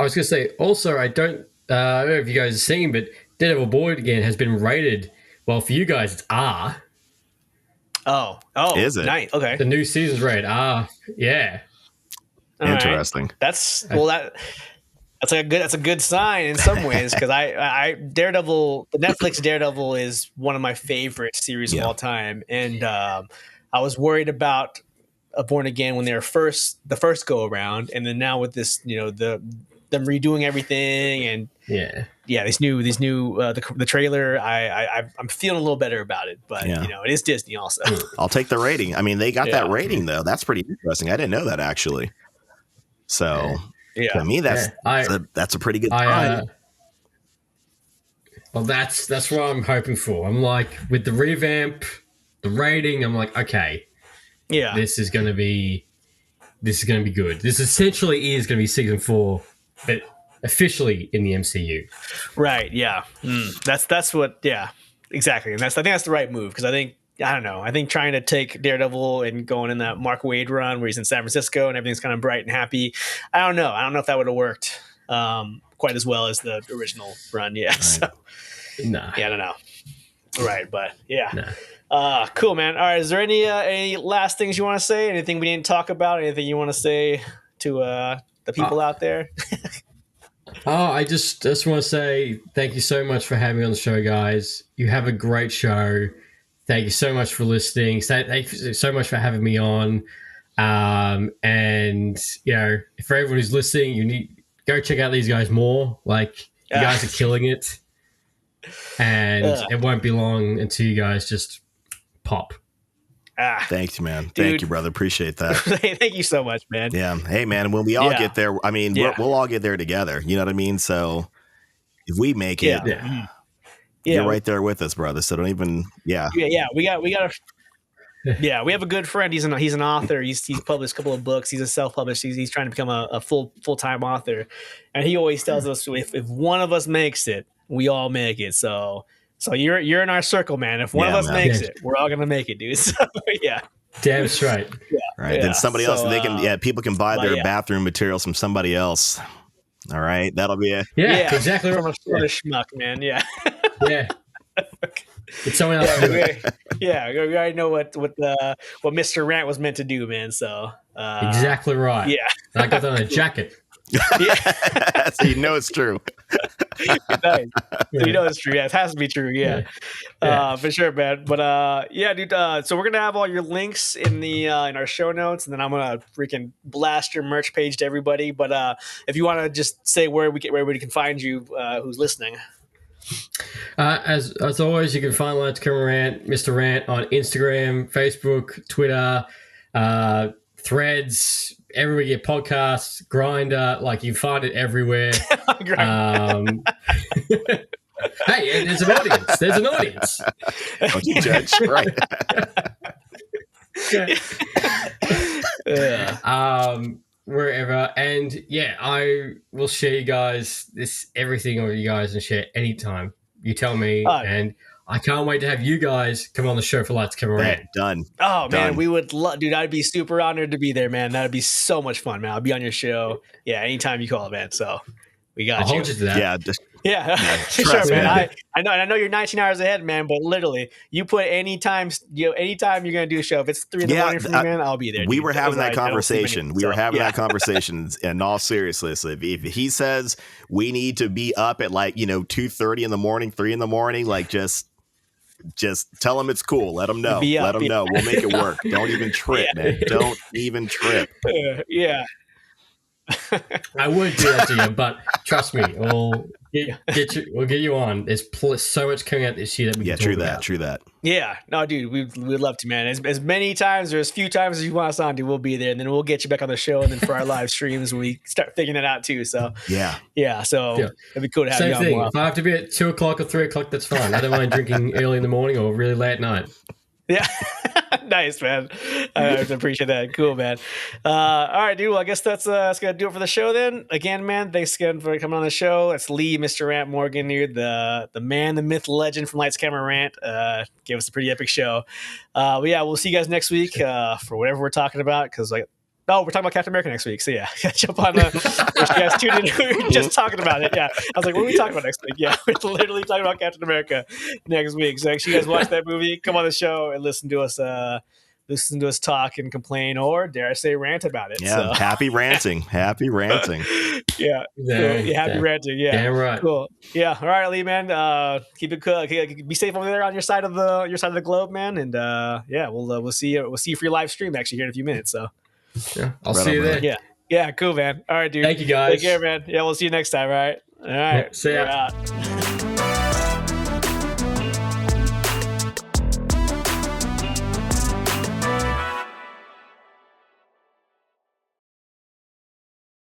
was gonna say also, I don't know if you guys have seen, but Daredevil Born Again has been rated, well, for you guys it's R. Oh, is it? Nice. Okay. The new season's rated R. Yeah. All right. Interesting. That's a good sign in some ways, because I Daredevil, the Netflix Daredevil is one of my favorite series of all time, and I was worried about Born Again when they were the first go around, and then now with this, them redoing everything, and these new the trailer, I'm feeling a little better about it, but it is Disney also. I'll take the rating. I mean, they got that rating though. That's pretty interesting. I didn't know that actually. So to me, that's a pretty good sign. Well, that's what I'm hoping for. I'm like, with the revamp, the rating, I'm like, okay, this is going to be good. This essentially is going to be season 4, but officially in the MCU. Right. Yeah. That's what. Yeah. Exactly. And I think that's the right move, because I don't know. I think trying to take Daredevil and going in that Mark Waid run where he's in San Francisco and everything's kind of bright and happy. I don't know. I don't know if that would have worked quite as well as the original run. Yeah. Right. So, nah. Yeah, I don't know. Right. But yeah. Nah. Cool, man. All right. Is there any last things you want to say? Anything we didn't talk about? Anything you want to say to the people out there? I just want to say thank you so much for having me on the show, guys. You have a great show. Thank you so much for listening. Thank you so much for having me on. And for everyone who's listening, you need go check out these guys more. Like, you guys are killing it, and it won't be long until you guys just pop. Thanks, man. Dude. Thank you, brother. Appreciate that. Thank you so much, man. Yeah. Hey, man. When we all get there, I mean, we'll all get there together. You know what I mean? So if we make it. You're right there with us, brother. So don't even, we got we have a good friend. He's an author. He's published a couple of books. He's a self-published. He's trying to become a full-time author, and he always tells us if one of us makes it, we all make it. So you're in our circle, man. If one of us makes it, we're all gonna make it, dude. So damn straight. Right. Then somebody else, they can people can buy their bathroom materials from somebody else. All right, that'll be it. Yeah, exactly. From a schmuck, man. Yeah. Yeah. It's someone else. We already know what Mr. Rant was meant to do, man. So exactly right. Yeah. I got that on a jacket. So you know it's true. Nice. So you know it's true. Yeah, it has to be true. Yeah. For sure, man. But dude. So we're gonna have all your links in the in our show notes, and then I'm gonna freaking blast your merch page to everybody. But if you want to just say where we can find you, who's listening. As always, you can find Lance Cameron Rant, Mr. Rant, on Instagram, Facebook, Twitter, Threads, everywhere you get podcasts, Grinder. Like, you find it everywhere. Hey, there's an audience. There's an audience. Don't you judge, right? Wherever, and I will share you guys everything with you guys and share anytime you tell me, and I can't wait to have you guys come on the show for Lights Camera Rant. Done. Oh man, we would love, dude. I'd be super honored to be there, man. That'd be so much fun, man. I'll be on your show, anytime you call, man. So we got I'll hold you to that. Sure, man. I know you're 19 hours ahead, man, but literally, you put anytime you're gonna do a show. If it's 3 a.m. for me, man, I'll be there. We were having that conversation. That conversation in all seriousness. If he says we need to be up at 2:30 in the morning, 3 in the morning, like just tell him it's cool. Let him know. Let him know. We'll make it work. Don't even trip, man. Don't even trip. I would do that to you, but trust me, we'll get you on. There's so much coming out this year that we can talk about. True that. Yeah, no, dude, we'd love to, man. As many times or as few times as you want us on, dude, we'll be there, and then we'll get you back on the show, and then for our live streams, we start figuring it out too. So so it'd be cool to have you on. Same thing. If I have to be at 2 o'clock or 3 o'clock, that's fine. I don't mind drinking early in the morning or really late at night. Yeah. Nice, man. I appreciate that. Cool, man. All right, dude. Well, I guess that's gonna do it for the show then. Again, man, thanks again for coming on the show. It's Lee, Mr. Rant Morgan here, the man, the myth, legend from Lights Camera Rant. Gave us a pretty epic show. We'll see you guys next week for whatever we're talking about, because we're talking about Captain America next week. So jump on if you guys tuned in. We were just talking about it. Yeah. I was like, what are we talking about next week? Yeah, we're literally talking about Captain America next week. So make sure you guys watch that movie, come on the show, and listen to us listen to us talk and complain, or dare I say, rant about it. Yeah, So. happy ranting. Happy ranting. Yeah. Cool. Yeah, happy ranting. Yeah. Damn right. Cool. Yeah. All right, Lee, man. Keep it cool. Be safe over there on your side of the globe, man. And yeah, we'll see you. We'll see you for your live stream actually here in a few minutes. So Yeah, I'll Right see on, you there. brother. yeah. Yeah, cool, man. All right, dude. Thank you, guys. Take care, man. Yeah, we'll see you next time. All right. All right. Yeah, see ya. We're out.